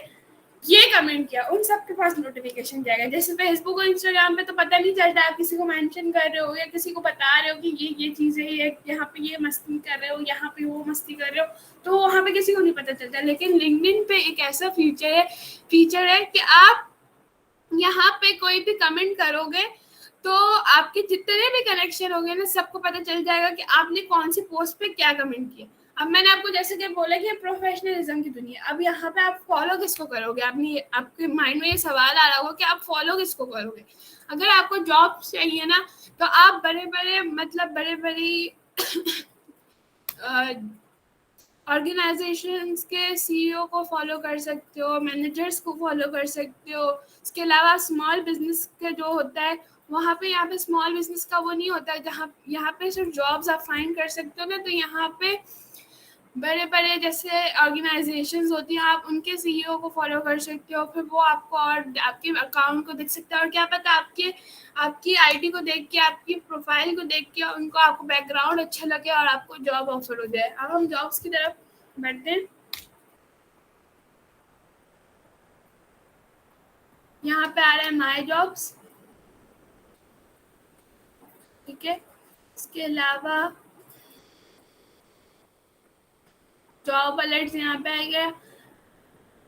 ये कमेंट किया, उन सबके पास नोटिफिकेशन जाएगा। जैसे फेसबुक और इंस्टाग्राम पे तो पता नहीं चलता, आप किसी को मेंशन कर रहे हो या किसी को बता रहे हो कि ये चीज़ है, ये यहाँ पे ये मस्ती कर रहे हो, यहाँ पे वो मस्ती कर रहे हो, तो वहाँ पे किसी को नहीं पता चलता। लेकिन लिंक्डइन पे एक ऐसा फीचर है कि आप यहाँ पे कोई भी कमेंट करोगे तो आपके जितने भी कनेक्शन होंगे ना, सबको पता चल जाएगा कि आपने कौन सी पोस्ट पे क्या कमेंट किया। अब मैंने आपको जैसे कि बोला कि प्रोफेशनलिज्म की दुनिया, अब यहाँ पे आप फॉलो किसको करोगे? आपने आपके माइंड में ये सवाल आ रहा होगा कि आप फॉलो किसको करोगे। अगर आपको जॉब चाहिए ना, तो आप बड़े बड़े मतलब बड़े बड़ी ऑर्गेनाइजेशंस के सीईओ को फॉलो कर सकते हो, मैनेजर्स को फॉलो कर सकते हो। इसके अलावा स्मॉल बिजनेस का जो होता है वहाँ पे, यहाँ पे स्मॉल बिजनेस का वो नहीं होता है जहाँ यहाँ पे सिर्फ जॉब्स आप फाइंड कर सकते हो ना, तो यहाँ पे बड़े बड़े जैसे ऑर्गेनाइजेशंस होती हैं, आप उनके सीईओ को फॉलो कर सकते हो, फिर वो आपको और आपके अकाउंट को देख सकते हैं, और क्या पता आपके आपकी आईडी को देख के, आपकी प्रोफाइल को देख के उनको आपको बैकग्राउंड अच्छा लगे और आपको जॉब ऑफर हो जाए। अब हम जॉब्स की तरफ बढ़ते हैं। यहाँ पे आ रहा है माई जॉब्स। ठीक है, इसके अलावा जॉब अलर्ट्स यहाँ पे आएगा,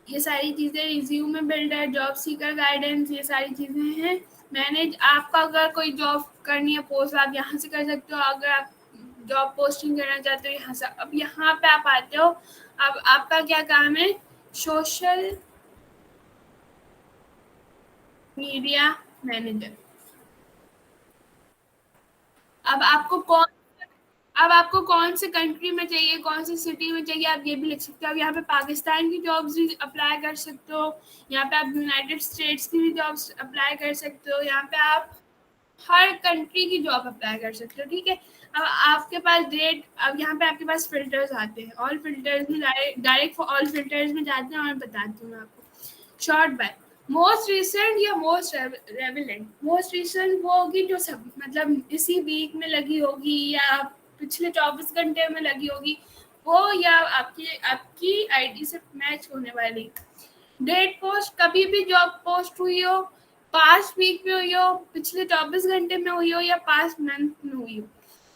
ये सारी चीज़ें resume builder, job seeker guidance, ये सारी चीज़ें हैं। मैनेज, आपका अगर कोई जॉब करनी है पोस्ट, आप यहाँ से कर सकते हो। अगर आप जॉब पोस्टिंग करना चाहते हो यहाँ से, अब यहाँ पे आप आते हो। अब आपका क्या काम है, सोशल मीडिया मैनेजर। अब आपको कौन से कंट्री में चाहिए, कौन सी सिटी में चाहिए, आप ये भी लिख सकते हो। अब यहाँ पे पाकिस्तान की जॉब्स भी अप्लाई कर सकते हो, यहाँ पे आप यूनाइटेड स्टेट्स की भी जॉब्स अप्लाई कर सकते हो, यहाँ पे आप हर कंट्री की जॉब अप्लाई कर सकते हो, ठीक है। अब आपके पास डेट, अब यहाँ पे आपके पास फिल्टर्स आते हैं, ऑल फिल्टर्स में डायरेक्ट ऑल फिल्टर्स में जाते हैं और बताती हूँ मैं आपको। शॉर्ट बाय मोस्ट रिसेंट या मोस्ट रेविलेंट। मोस्ट रिसेंट वो होगी जो सब मतलब इसी वीक में लगी होगी या पिछले 24 घंटे में लगी होगी वो, या आपकी आपकी आईडी से मैच होने वाली डेट पोस्ट। कभी भी जॉब पोस्ट हुई हो, पास्ट वीक में हुई हो, पिछले 24 घंटे में हुई हो या पास्ट मंथ में हुई हो।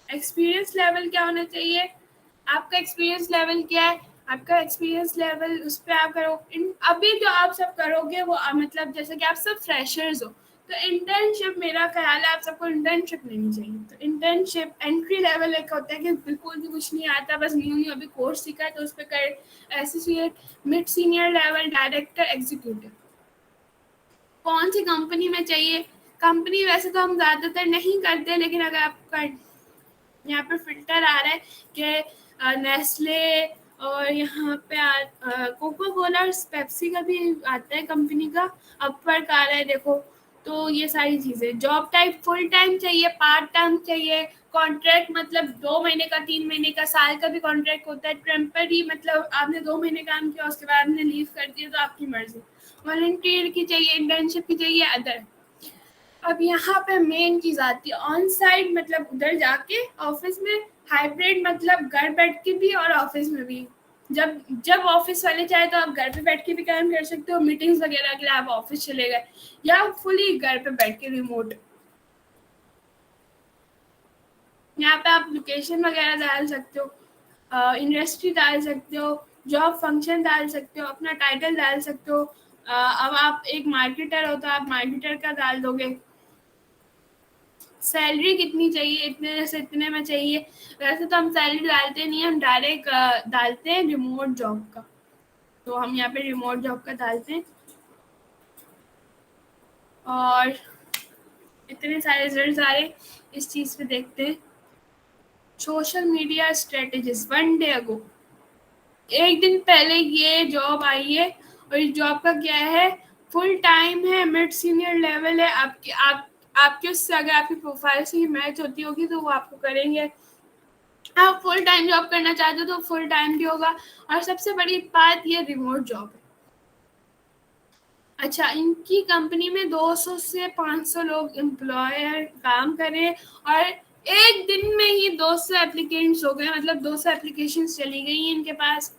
एक्सपीरियंस लेवल क्या होना चाहिए, आपका एक्सपीरियंस लेवल क्या है, आपका एक्सपीरियंस लेवल उस पर आप करो। अभी जो आप सब करोगे वो मतलब जैसे कि आप सब फ्रेशर्स हो, तो इंटर्नशिप, मेरा ख्याल है आप सबको इंटर्नशिप लेनी चाहिए। तो इंटर्नशिप एंट्री लेवल एक होता है कि बिल्कुल भी कुछ नहीं आता, बस न्यू न्यू अभी कोर्स सीखा है तो उस पर कर। Associate, mid senior level, director, executive. कौन सी कंपनी में चाहिए, कंपनी वैसे तो हम ज़्यादातर नहीं करते, लेकिन अगर आपका यहाँ पर फिल्टर आ रहा है कि नेस्ले और यहाँ पे कोको कोला और पेप्सी का भी आता है कंपनी का, अपवर्क आ रहा है देखो। तो ये सारी चीज़ें, जॉब टाइप फुल टाइम चाहिए, पार्ट टाइम चाहिए, कॉन्ट्रैक्ट मतलब 2 महीने का, 3 महीने का, साल का भी कॉन्ट्रैक्ट होता है। टेम्पररी मतलब आपने 2 महीने काम किया उसके बाद आपने लीव कर दिया तो आपकी मर्जी। वॉलंटियर की चाहिए, इंटर्नशिप की चाहिए, अदर। अब यहाँ पे मेन चीज आती है ऑन साइट, मतलब उधर जाके ऑफिस में। हाइब्रिड मतलब घर बैठ के भी और ऑफिस में भी। जब जब ऑफिस वाले चाहे तो आप घर पे बैठ के भी काम कर सकते हो, मीटिंग्स वगैरह के लिए आप ऑफिस चले गए, या फुली घर पे बैठ के रिमोट। यहाँ पे आप लोकेशन वगैरह डाल सकते हो, इंडस्ट्री डाल सकते हो, जॉब फंक्शन डाल सकते हो, अपना टाइटल डाल सकते हो। अब आप एक मार्केटर हो तो आप मार्केटर का डाल दोगे। सैलरी कितनी चाहिए, इतने से इतने में चाहिए। वैसे तो हम सैलरी डालते नहीं, हम डायरेक्ट डालते हैं रिमोट जॉब का। तो हम यहाँ पे रिमोट जॉब का डालते हैं और इतने सारे रिजल्ट आ रहे इस चीज़ पे देखते हैं। सोशल मीडिया स्ट्रेटेजीज 1 डे अगो, एक दिन पहले ये जॉब आई है और इस जॉब का क्या है, फुल टाइम है, मिड सीनियर लेवल है। आपके उससे अगर आपकी प्रोफाइल से ही मैच होती होगी तो वो आपको करेंगे। आप फुल टाइम जॉब करना चाहते हो तो फुल टाइम भी होगा। और सबसे बड़ी बात ये रिमोट जॉब है। अच्छा, इनकी कंपनी में 200 से 500 लोग एम्प्लॉयर काम करें और एक दिन में ही 200 एप्लीकेंट्स हो गए, मतलब 200 एप्लीकेशंस चली गई हैं इनके पास।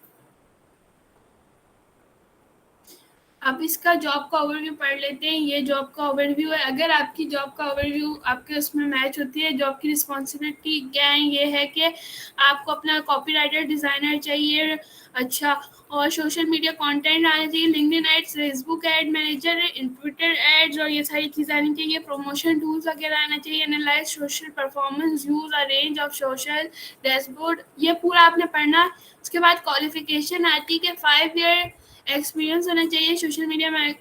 अब इसका जॉब का ओवरव्यू पढ़ लेते हैं। ये जॉब का ओवरव्यू है। अगर आपकी जॉब का ओवरव्यू आपके उसमें मैच होती है, जॉब की रिस्पॉन्सिबिलिटी क्या है, ये है कि आपको अपना कॉपीराइटर डिज़ाइनर चाहिए, अच्छा, और सोशल मीडिया कंटेंट आना चाहिए, LinkedIn ads, Facebook ad manager, Twitter ads और ये सारी चीज़ें आनी चाहिए, प्रमोशन टूल्स वगैरह आना चाहिए, analyse social performance, use a range of social dashboard, ये पूरा आपने पढ़ना। उसके बाद क्वालिफिकेशन आती है कि 5 ईयर एक्सपीरियंस होना चाहिए सोशल मीडिया में।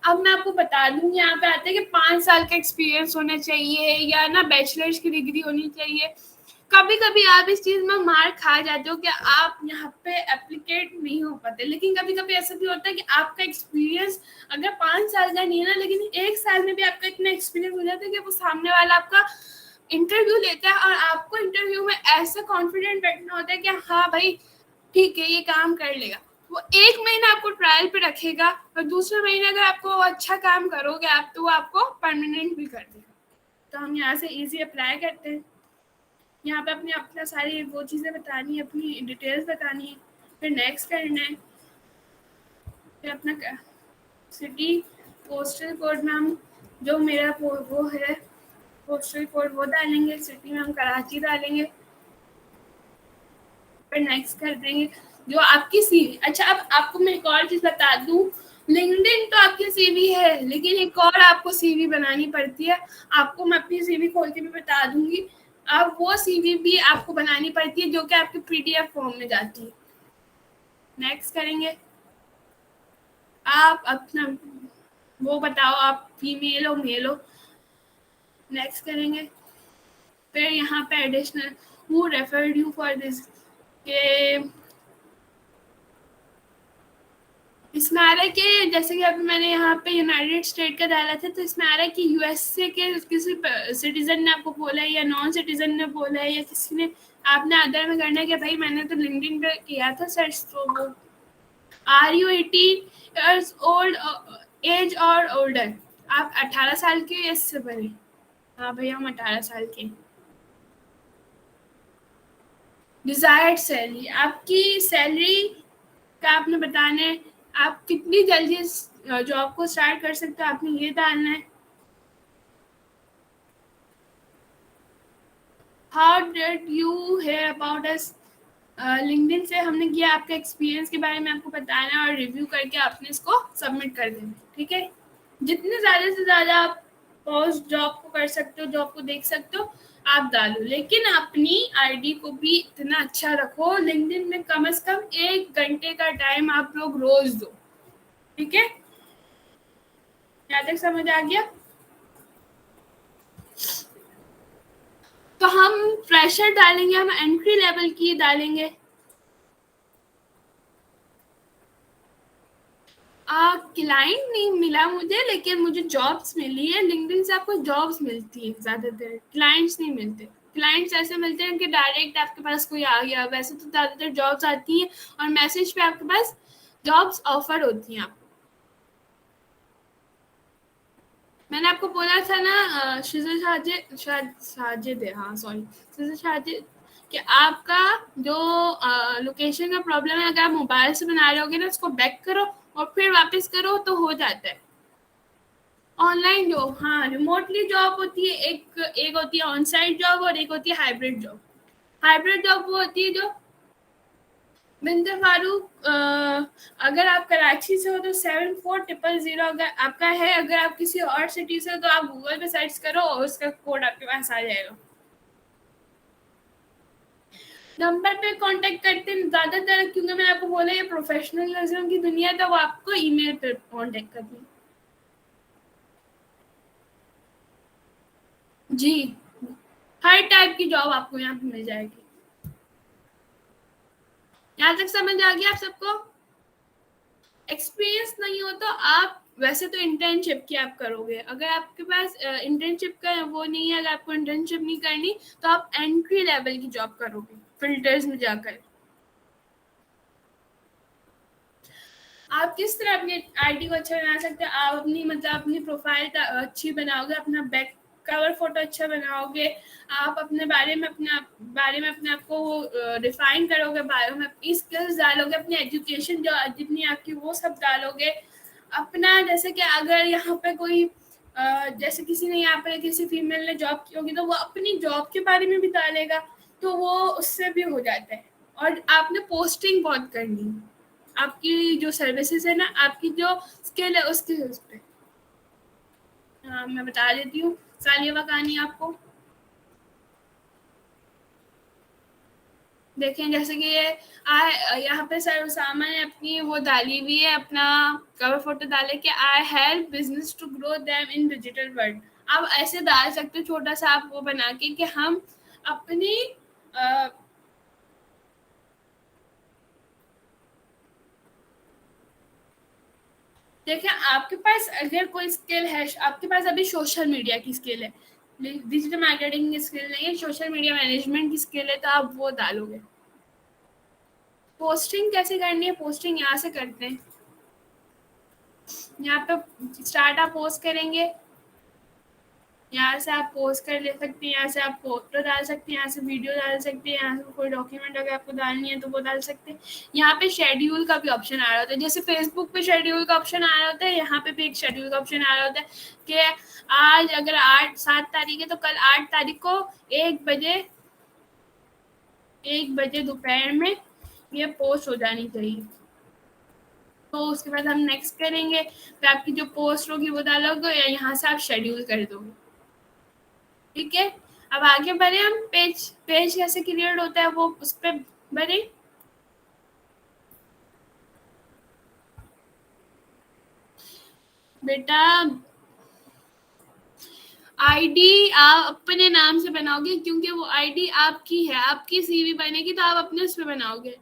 अब मैं आपको बता दूँ, यहाँ पे आता है कि 5 साल का एक्सपीरियंस होना चाहिए या ना बैचलर्स की डिग्री होनी चाहिए। कभी कभी आप इस चीज़ में मार खा जाते हो कि आप यहाँ पे एप्लीकेट नहीं हो पाते, लेकिन कभी कभी ऐसा भी होता है कि आपका एक्सपीरियंस अगर 5 साल का नहीं है ना, लेकिन 1 साल में भी आपका इतना एक्सपीरियंस हो जाता है कि वो सामने वाला आपका इंटरव्यू लेता है और आपको इंटरव्यू में ऐसा कॉन्फिडेंट बैठना होता है कि हाँ भाई ठीक है ये काम कर लेगा। वो 1 महीना आपको ट्रायल पे रखेगा और दूसरे महीने अगर आपको अच्छा काम करोगे आप तो वो आपको परमानेंट भी कर देगा। तो हम यहाँ से इजी अप्लाई करते हैं। यहाँ पे अपने अपना सारी वो चीज़ें बतानी है, अपनी डिटेल्स बतानी है, फिर नेक्स्ट करना है, फिर अपना सिटी, पोस्टल कोड नाम जो मेरा वो है पोस्टल कोड वो डालेंगे, सिटी में हम कराची डालेंगे, फिर नेक्स्ट कर देंगे। जो आपकी सीवी, अच्छा अब आपको मैं एक और चीज बता दूं, लिंक्डइन तो आपकी सीवी है, लेकिन एक और आपको सीवी बनानी पड़ती है। आपको मैं अपनी सीवी खोल के भी बता दूंगी। अब वो सीवी भी आपको बनानी पड़ती है, जो कि आपके पीडीएफ फॉर्म में जाती है। नेक्स्ट करेंगे। आप अपना वो बताओ, आप फीमेल हो मेल हो। नेक्स्ट करेंगे। फिर यहाँ पे additional, who referred you for this, के इसमें आ रहा है कि जैसे कि अभी मैंने यहाँ पे यूनाइटेड स्टेट का डाला था, तो इसमें आ रहा है कि यूएसए के किसी सिटीजन ने आपको बोला है, या नॉन सिटीजन ने बोला है, या किसी ने, आपने अदर में करना है कि भाई मैंने तो लिंक्डइन पे किया था सर्च, तो वो are you 18 years old, age और ओल्डर, आप 18 साल के या इससे बड़े। हाँ भैया हम 18 साल के। डिजायर्ड सैलरी, आपकी सैलरी का आपने बताना है, आप कितनी जल्दी इस जॉब को स्टार्ट कर सकते हो, आपने ये डालना है। How did you hear about us, LinkedIn से हमने किया, आपके एक्सपीरियंस के बारे में आपको बताना है, और रिव्यू करके आपने इसको सबमिट कर देना, ठीक है। जितने ज़्यादा से ज़्यादा आप पोस्ट जॉब को कर सकते हो, जॉब को देख सकते हो, आप डालो, लेकिन अपनी आईडी को भी इतना अच्छा रखो, लिंक्डइन में कम से कम 1 घंटे का टाइम आप लोग रोज दो, ठीक है। यहाँ तक समझ आ गया। तो हम फ्रेशर डालेंगे, हम एंट्री लेवल की डालेंगे। क्लाइंट नहीं मिला मुझे, लेकिन मुझे जॉब्स मिली है, लिंक्डइन से आपको जॉब्स मिलती है, ज़्यादातर क्लाइंट्स नहीं मिलते। क्लाइंट्स ऐसे मिलते हैं कि डायरेक्ट आपके पास कोई आ गया, वैसे तो ज़्यादातर जॉब्स आती हैं और मैसेज पे आपके पास जॉब्स ऑफर होती हैं। आप, मैंने आपको बोला था ना शिजा साजिद, शायद साजिद है, हाँ सॉरी, शिजा साजिद, कि आपका जो लोकेशन का प्रॉब्लम है, अगर आप मोबाइल से बना रहे होगे ना, उसको बैक करो और फिर वापस करो तो हो जाता है। ऑनलाइन जॉब, हाँ रिमोटली जॉब होती है, एक एक होती है ऑन साइट जॉब और एक होती है हाइब्रिड जॉब। हाइब्रिड जॉब वो होती है जो बिंदु फारूक, अगर आप कराची से हो तो 7400 अगर आपका है, अगर आप किसी और सिटी से हो तो आप गूगल पे सर्च करो और उसका कोड आपके पास आ जाएगा। नंबर पे कांटेक्ट करते हैं ज़्यादातर, क्योंकि मैंने आपको बोला ये प्रोफेशनलिज्म की दुनिया है, तो वो आपको ईमेल पे कांटेक्ट करते हैं। जी, हर टाइप की जॉब आपको यहाँ पे मिल जाएगी। यहाँ तक समझ आ गया आप सबको। एक्सपीरियंस नहीं हो तो आप वैसे तो इंटर्नशिप की आप करोगे, अगर आपके पास इंटर्नशिप का वो नहीं है, अगर आपको इंटर्नशिप नहीं करनी, तो आप एंट्री लेवल की जॉब करोगे फिल्टर्स में जाकर। आप किस तरह अपनी आईडी को अच्छा बना सकते हो, आप अपनी मतलब अपनी प्रोफाइल अच्छी बनाओगे, अपना बैक कवर फोटो अच्छा बनाओगे, आप अपने बारे में अपने आप को रिफाइन करोगे, बायो में अपनी स्किल्स डालोगे, अपनी एजुकेशन जो जितनी आपकी वो सब डालोगे। अपना जैसे कि अगर यहाँ पे कोई जैसे किसी ने यहाँ पे किसी फीमेल ने जॉब की होगी, तो वो अपनी जॉब के बारे में भी डालेगा, तो वो उससे भी हो जाता है। और आपने पोस्टिंग बहुत करनी है, आपकी जो सर्विसेज है ना, आपकी जो स्किल है उसके उस पे। हाँ मैं बता देती हूँ सालिया कहानी आपको। देखें जैसे कि ये यहाँ पे सर उसामा ने अपनी वो डाली हुई है, अपना कवर फोटो डाले कि I help business to grow them in digital world. आप ऐसे डाल सकते हो छोटा सा आप वो बना के कि हम अपनी देखिए आपके पास अगर कोई स्किल है, आपके पास अभी सोशल मीडिया की स्किल है, डिजिटल मार्केटिंग की स्किल नहीं है, सोशल मीडिया मैनेजमेंट की स्किल है, तो आप वो डालोगे। पोस्टिंग कैसे करनी है, पोस्टिंग यहाँ से करते हैं। यहाँ पे स्टार्ट आप पोस्ट करेंगे, यहाँ से आप पोस्ट कर ले सकते हैं, यहाँ से आप फोटो डाल सकते हैं, यहाँ से वीडियो डाल सकते हैं, यहाँ से कोई डॉक्यूमेंट अगर आपको डालनी है तो वो डाल सकते हैं। यहाँ पे शेड्यूल का भी ऑप्शन आ रहा होता है, जैसे फेसबुक पे शेड्यूल का ऑप्शन आ रहा होता है, यहाँ पे भी एक शेड्यूल का ऑप्शन आ रहा होता है कि आज अगर 7 तारीख है तो कल 8 तारीख को 1 बजे 1 बजे दोपहर में ये पोस्ट हो जानी चाहिए। तो उसके बाद हम नेक्स्ट करेंगे, फिर आपकी जो पोस्ट होगी वो डालोगे या यहाँ से आप शेड्यूल कर दोगे। ठीक है, अब आगे बढ़े हम, पेज पेज कैसे क्रिएट होता है वो उस पर बढ़े। बेटा आईडी आप अपने नाम से बनाओगे, क्योंकि वो आईडी आपकी है, आपकी सीवी बनेगी तो आप अपने उस पर बनाओगे।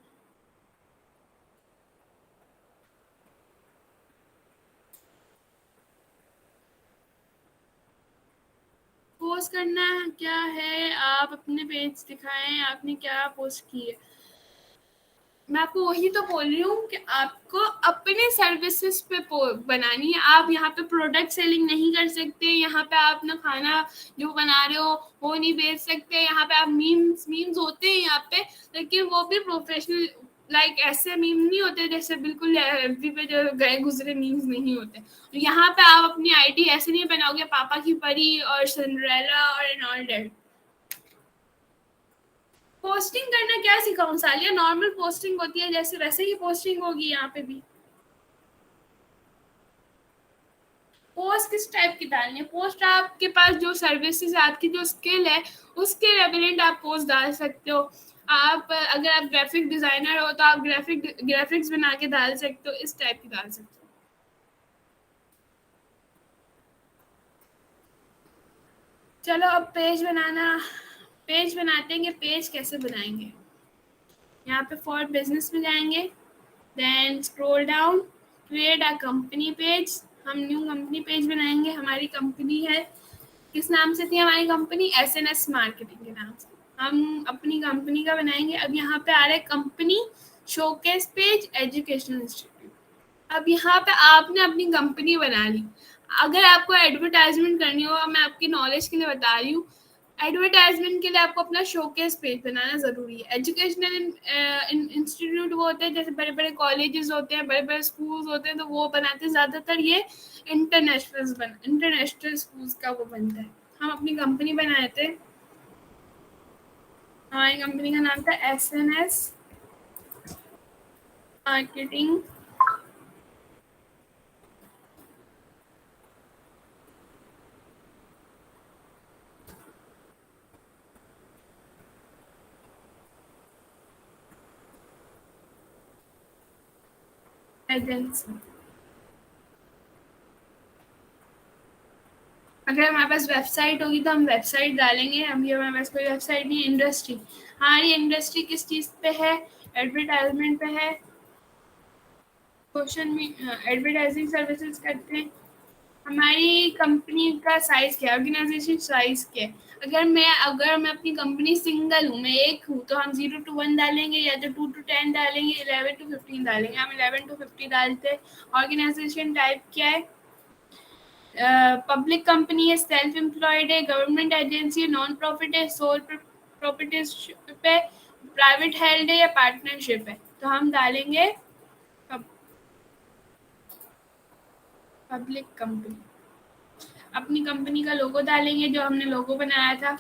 पोस्ट करना क्या है, आप अपने पेज दिखाएं आपने क्या पोस्ट की है। मैं आपको वही तो बोल रही हूँ कि आपको अपने सर्विसेज पे बनानी है। आप यहाँ पे प्रोडक्ट सेलिंग नहीं कर सकते, यहाँ पे आप अपना खाना जो बना रहे हो वो नहीं बेच सकते, यहाँ पे आप मीम्स मीम्स होते हैं यहाँ पे, लेकिन वो भी प्रोफेशनल, लाइक ऐसे मीम नहीं होते जैसे बिल्कुल एफबी पे जो गए गुजरे मीम्स नहीं होते। यहाँ पे आप अपनी आईडी ऐसे नहीं बनाओगे पापा की परी और सिंड्रेला और एंड ऑल दैट। पोस्टिंग करना क्या सिखाऊं सालिया, नॉर्मल पोस्टिंग होती है जैसे वैसे ही पोस्टिंग होगी यहाँ पे भी। पोस्ट किस टाइप की डालनी है, पोस्ट आपके पास जो सर्विसेज आपकी जो स्किल है उसके रेलिवेंट आप पोस्ट डाल सकते हो। आप अगर आप ग्राफिक डिजाइनर हो तो आप ग्राफिक्स बना के डाल सकते हो, इस टाइप की डाल सकते हो। चलो अब पेज बनाते हैं कि पेज कैसे बनाएंगे। यहाँ पे फॉर बिजनेस में जाएंगे, then scroll down, create a company page. हम न्यू कंपनी पेज बनाएंगे, हमारी कंपनी है, किस नाम से थी हमारी कंपनी, एसएनएस मार्केटिंग के नाम से हम अपनी कंपनी का बनाएंगे। अब यहाँ पे आ रहा है company showcase page educational institute. अब यहाँ पे आपने अपनी कंपनी बना ली। अगर आपको एडवर्टाइजमेंट करनी हो, मैं आपकी नॉलेज के लिए बता रही हूँ, एडवर्टाइजमेंट के लिए आपको अपना शोकेस पेज बनाना ज़रूरी है। एजुकेशनल इंस्टीट्यूट वो होते हैं जैसे बड़े बड़े कॉलेजेस होते हैं, बड़े बड़े स्कूल्स होते हैं, तो वो बनाते हैं ज़्यादातर ये इंटरनेशनल स्कूल्स का वो बनता है। हम अपनी कंपनी बनाए थे, हमारी कंपनी का नाम था एसएनएस मार्केटिंग एजेंसी। अगर हमारे पास वेबसाइट होगी तो हम वेबसाइट डालेंगे, अभी हमारे पास कोई वेबसाइट नहीं। इंडस्ट्री, हमारी इंडस्ट्री किस चीज़ पे है, एडवर्टाइजमेंट पे है, क्वेश्चन में एडवर्टाइजिंग सर्विसेज करते हैं। हमारी कंपनी का साइज क्या है, ऑर्गेनाइजेशन साइज क्या है। अगर मैं अपनी कंपनी सिंगल हूँ, मैं एक हूँ, तो हम 0 to 1 डालेंगे या तो 2 to 10 डालेंगे, 11 to 15 डालेंगे। हम 11 to 50 डालते हैं। ऑर्गेनाइजेशन टाइप क्या है, पब्लिक कंपनी है, सेल्फ एम्प्लॉयड है, गवर्नमेंट एजेंसी है, नॉन प्रॉफिट है, सोल प्रोप्राइटरशिप है, प्राइवेट हेल्ड है या पार्टनरशिप है। तो हम डालेंगे पब्लिक कंपनी। अपनी कंपनी का लोगो डालेंगे जो हमने लोगो बनाया था।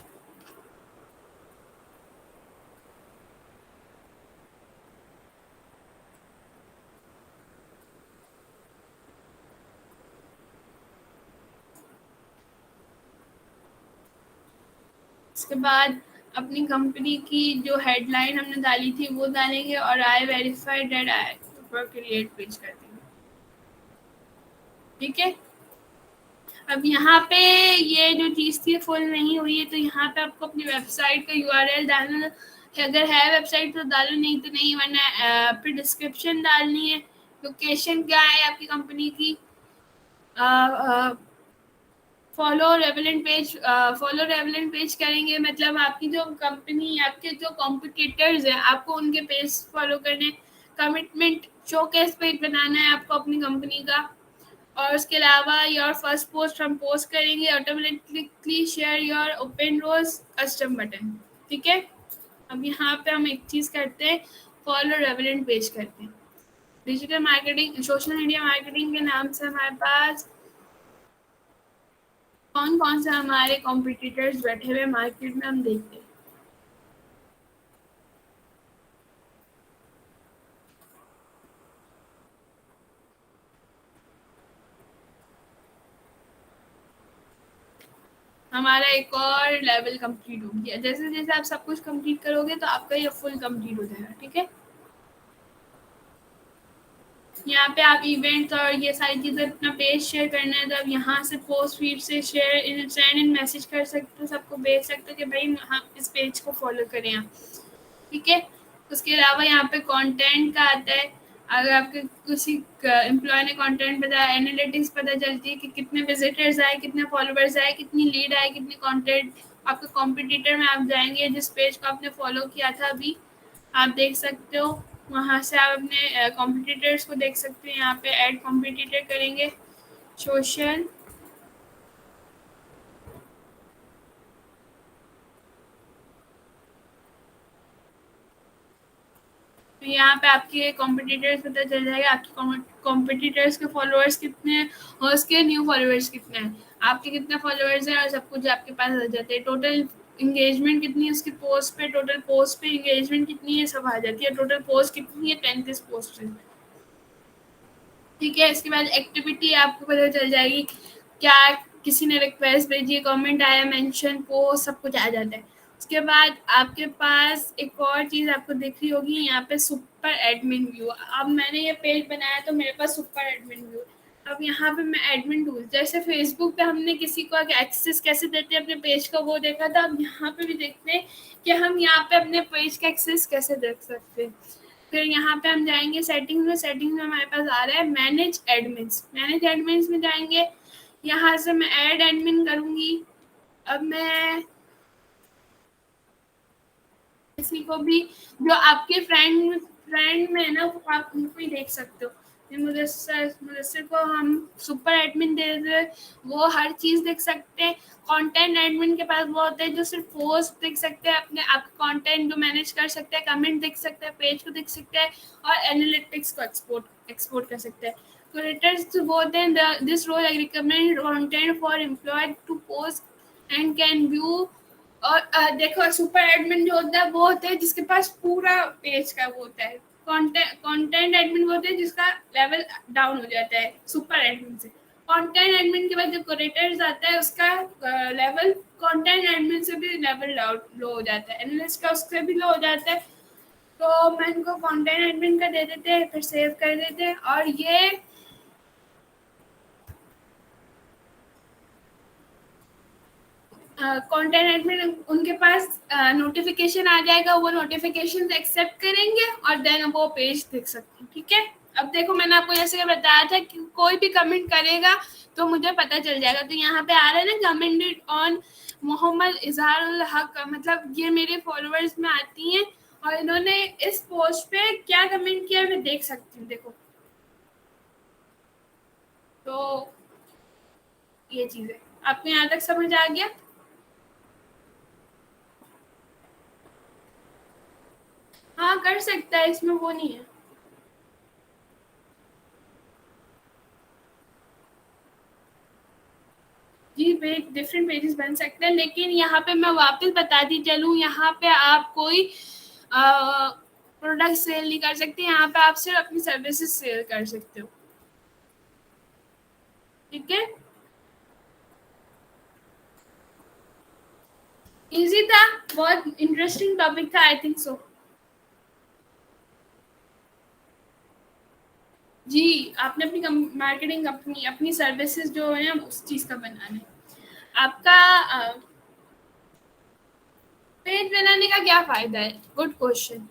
उसके बाद अपनी कंपनी की जो हेडलाइन हमने डाली थी वो डालेंगे और I verified that I create page कर देंगे। ठीक है, अब यहाँ पे ये जो चीज़ थी फुल नहीं हुई है, तो यहाँ पे आपको अपनी वेबसाइट का यूआरएल डालना है। अगर है वेबसाइट तो डालो, नहीं तो नहीं, वरना फिर डिस्क्रिप्शन डालनी है, लोकेशन क्या है आपकी कंपनी की, फॉलो रेवलेंट पेज करेंगे, मतलब आपकी जो कंपनी, आपके जो कॉम्पिटिटर्स हैं आपको उनके पेज फॉलो करने। कमिटमेंट शोकेस पेज बनाना है आपको अपनी कंपनी का। और उसके अलावा योर फर्स्ट पोस्ट हम पोस्ट करेंगे, automatically share your open rose custom button. ठीक है, अब यहाँ पे हम एक चीज़ करते हैं, फॉलो रेवलेंट पेज करते हैं। Digital marketing, social media marketing के नाम से हमारे पास कौन कौन से हमारे कॉम्पिटिटर्स बैठे हुए मार्केट में, हम देखते हैं। हमारा एक और लेवल कंप्लीट हो गया। जैसे जैसे आप सब कुछ कंप्लीट करोगे तो आपका ये फुल कंप्लीट हो जाएगा। ठीक है, यहाँ पे आप इवेंट्स और ये सारी चीज़ें अपना पेज शेयर करना है तो आप यहाँ से पोस्ट फीड से शेयर सेंड इन मैसेज कर सकते हो, सबको भेज सकते हो कि भाई हाँ इस पेज को फॉलो करें आप। ठीक है, उसके अलावा यहाँ पे कंटेंट का आता है। अगर आपके किसी एम्प्लॉय ने कंटेंट बताया, एनालिटिक्स पता चलती है कि कितने विजिटर्स आए, कितने फॉलोवर्स आए, कितनी लीड आए, कितने कंटेंट। आपके कॉम्पिटिटर में आप जाएंगे, जिस पेज को आपने फॉलो किया था अभी आप देख सकते हो, वहाँ से आप अपने कॉम्पिटिटर्स को देख सकते हैं। यहाँ पे ऐड कॉम्पिटिटर करेंगे, सोशल, तो यहाँ पे आपके कॉम्पिटिटर्स पता चल जाएगा, आपके कॉम्पिटिटर्स के फॉलोअर्स कितने हैं और उसके न्यू फॉलोअर्स कितने हैं, आपके कितने फॉलोअर्स हैं, और सब कुछ आपके पास आ जाते हैं। टोटल इंगेजमेंट कितनी है उसकी पोस्ट पे, टोटल पोस्ट पे इंगेजमेंट कितनी है, सब आ जाती है। टोटल पोस्ट कितनी है, 33 पोस्ट है। ठीक है, इसके बाद एक्टिविटी आपको पता चल जाएगी, क्या किसी ने रिक्वेस्ट भेजी है, कमेंट आया, मेंशन, पोस्ट, सब कुछ आ जाता है। उसके बाद आपके पास एक और चीज़ आपको दिख रही होगी यहाँ पे, सुपर एडमिन व्यू। अब मैंने ये पेज बनाया तो मेरे पास सुपर एडमिन व्यू। अब यहाँ पे मैं एडमिन टूल, जैसे फेसबुक पे हमने किसी को एक्सेस कैसे देते हैं अपने पेज का वो देखा था, अब यहाँ पे भी देखते हैं कि हम यहाँ पे अपने पेज का एक्सेस कैसे देख सकते हैं। फिर यहाँ पे हम जाएंगे सेटिंग्स में, सेटिंग्स में हमारे पास आ रहा है मैनेज एडमिन्स। मैनेज एडमिन्स में जाएंगे, यहाँ से मैं ऐड एडमिन करूँगी। अब मैं किसी को भी, जो आपके फ्रेंड फ्रेंड में है ना, वो आप उनको ही देख सकते हो। मुदस्सर मुदस्सर को हम सुपर एडमिन दे दे, वो हर चीज़ देख सकते हैं। कंटेंट एडमिन के पास वो होते हैं जो सिर्फ पोस्ट देख सकते हैं, अपने आप कंटेंट जो मैनेज कर सकते हैं, कमेंट देख सकते हैं, पेज को देख सकते हैं, और एनालिटिक्स को एक्सपोर्ट कर सकते हैं। क्रिएटर्स वो होते हैं, this role recommend content for employ to post and can view. और देखो सुपर एडमिन जो होता है वो होता है जिसके पास पूरा पेज का वो होता है। कंटेंट एडमिन वो होते हैं जिसका लेवल डाउन हो जाता है सुपर एडमिन से। कंटेंट एडमिन के बाद जो क्रिएटर्स आता है उसका लेवल कंटेंट एडमिन से भी लेवल लो हो जाता है, एनालिस्ट का उससे भी लो हो जाता है। तो मैं इनको कंटेंट एडमिन का दे देते हैं, फिर सेव कर देते हैं। और ये कंटेंट एडमिन उनके पास नोटिफिकेशन आ जाएगा, वो नोटिफिकेशन एक्सेप्ट करेंगे और देन वो पेज देख सकते हैं। ठीक है, अब देखो मैंने आपको जैसे बताया था कि कोई भी कमेंट करेगा तो मुझे पता चल जाएगा। तो यहाँ पे आ रहा है ना, कमेंटेड ऑन मोहम्मद इजहारुल हक, मतलब ये मेरे फॉलोअर्स में आती हैं और इन्होंने इस पोस्ट पे क्या कमेंट किया मैं देख सकती हूँ। देखो, तो ये चीज़ है। आपको यहाँ तक समझ आ गया? हाँ कर सकता है, इसमें वो नहीं है। जी, डिफरेंट पेजेस बन सकते हैं, लेकिन यहाँ पे मैं वापस बताती चलूँ, यहाँ पे आप कोई प्रोडक्ट सेल नहीं कर सकते, यहाँ पे आप सिर्फ अपनी सर्विसेज सेल कर सकते हो। ठीक है, इजी था, बहुत इंटरेस्टिंग टॉपिक था, आई थिंक सो। जी, आपने अपनी मार्केटिंग अपनी अपनी सर्विसेज जो है उस चीज़ का बनाना है। आपका पेज बनाने का क्या फ़ायदा है? Good question.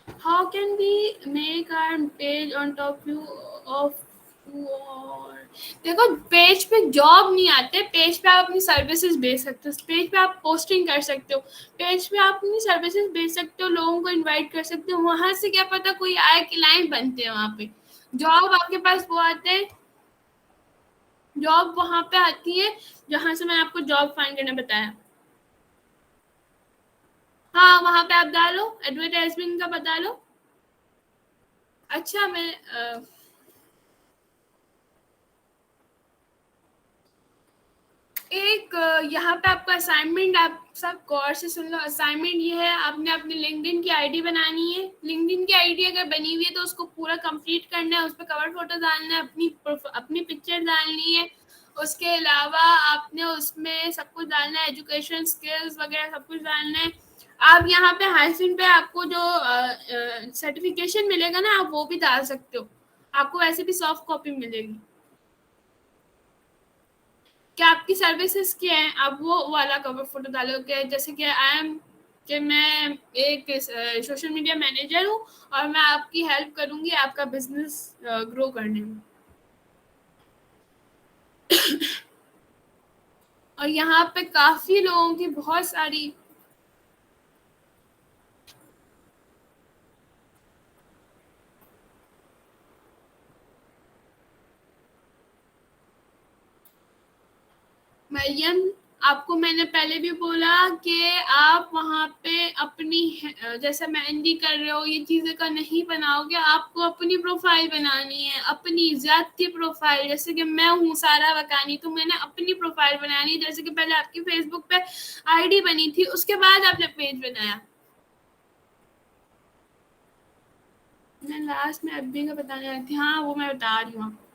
How can we make our page on top view of और देखो, पेज पे जॉब नहीं आते, पेज पे आप अपनी सर्विसेज बेच सकते हो, पेज पे आप पोस्टिंग कर सकते हो, पेज पे आप अपनी सर्विसेज बेच सकते हो, लोगों को इनवाइट कर सकते हो, वहां से क्या पता कोई आए, क्लाइंट बनते हैं वहां पे, जॉब आपके पास वो आते हैं, जॉब वहां पे आती है जहां से मैंने आपको जॉब फाइंड करने बताया। हाँ, वहां पे आप डालो, एडवर्टाइजमेंट का बता लो। अच्छा, मैं एक यहाँ पे आपका असाइनमेंट, आप सब गौर से सुन लो। असाइनमेंट ये है, आपने अपनी लिंक्डइन की आईडी बनानी है। लिंक्डइन की आईडी अगर बनी हुई है तो उसको पूरा कंप्लीट करना है, उस पर कवर फोटो डालना है, अपनी पिक्चर डालनी है। उसके अलावा आपने उसमें सब कुछ डालना है, एजुकेशन, स्किल्स वगैरह सब कुछ डालना है। आप यहाँ पे हाइसिन पे आपको जो सर्टिफिकेशन मिलेगा ना, आप वो भी डाल सकते हो, आपको वैसे भी सॉफ्ट कॉपी मिलेगी। क्या आपकी सर्विसेज क्या है, आप वो वाला कवर फोटो डालोगे, जैसे कि आई एम, कि मैं एक सोशल मीडिया मैनेजर हूँ और मैं आपकी हेल्प करूंगी आपका बिजनेस ग्रो करने में। और यहाँ पे काफी लोगों की बहुत सारी, मरियम, आपको मैंने पहले भी बोला कि आप वहाँ पे अपनी जैसे मेहंदी कर रहे हो, ये चीज़ें का नहीं बनाओगे, आपको अपनी प्रोफाइल बनानी है, अपनी जाती प्रोफाइल। जैसे कि मैं हूँ सारा वकानी, तो मैंने अपनी प्रोफाइल बनानी है, जैसे कि पहले आपकी फेसबुक पे आईडी बनी थी, उसके बाद आपने पेज बनाया। मैं लास्ट में अभी का बताने वाली थी, हाँ वो मैं बता रही हूँ आपको।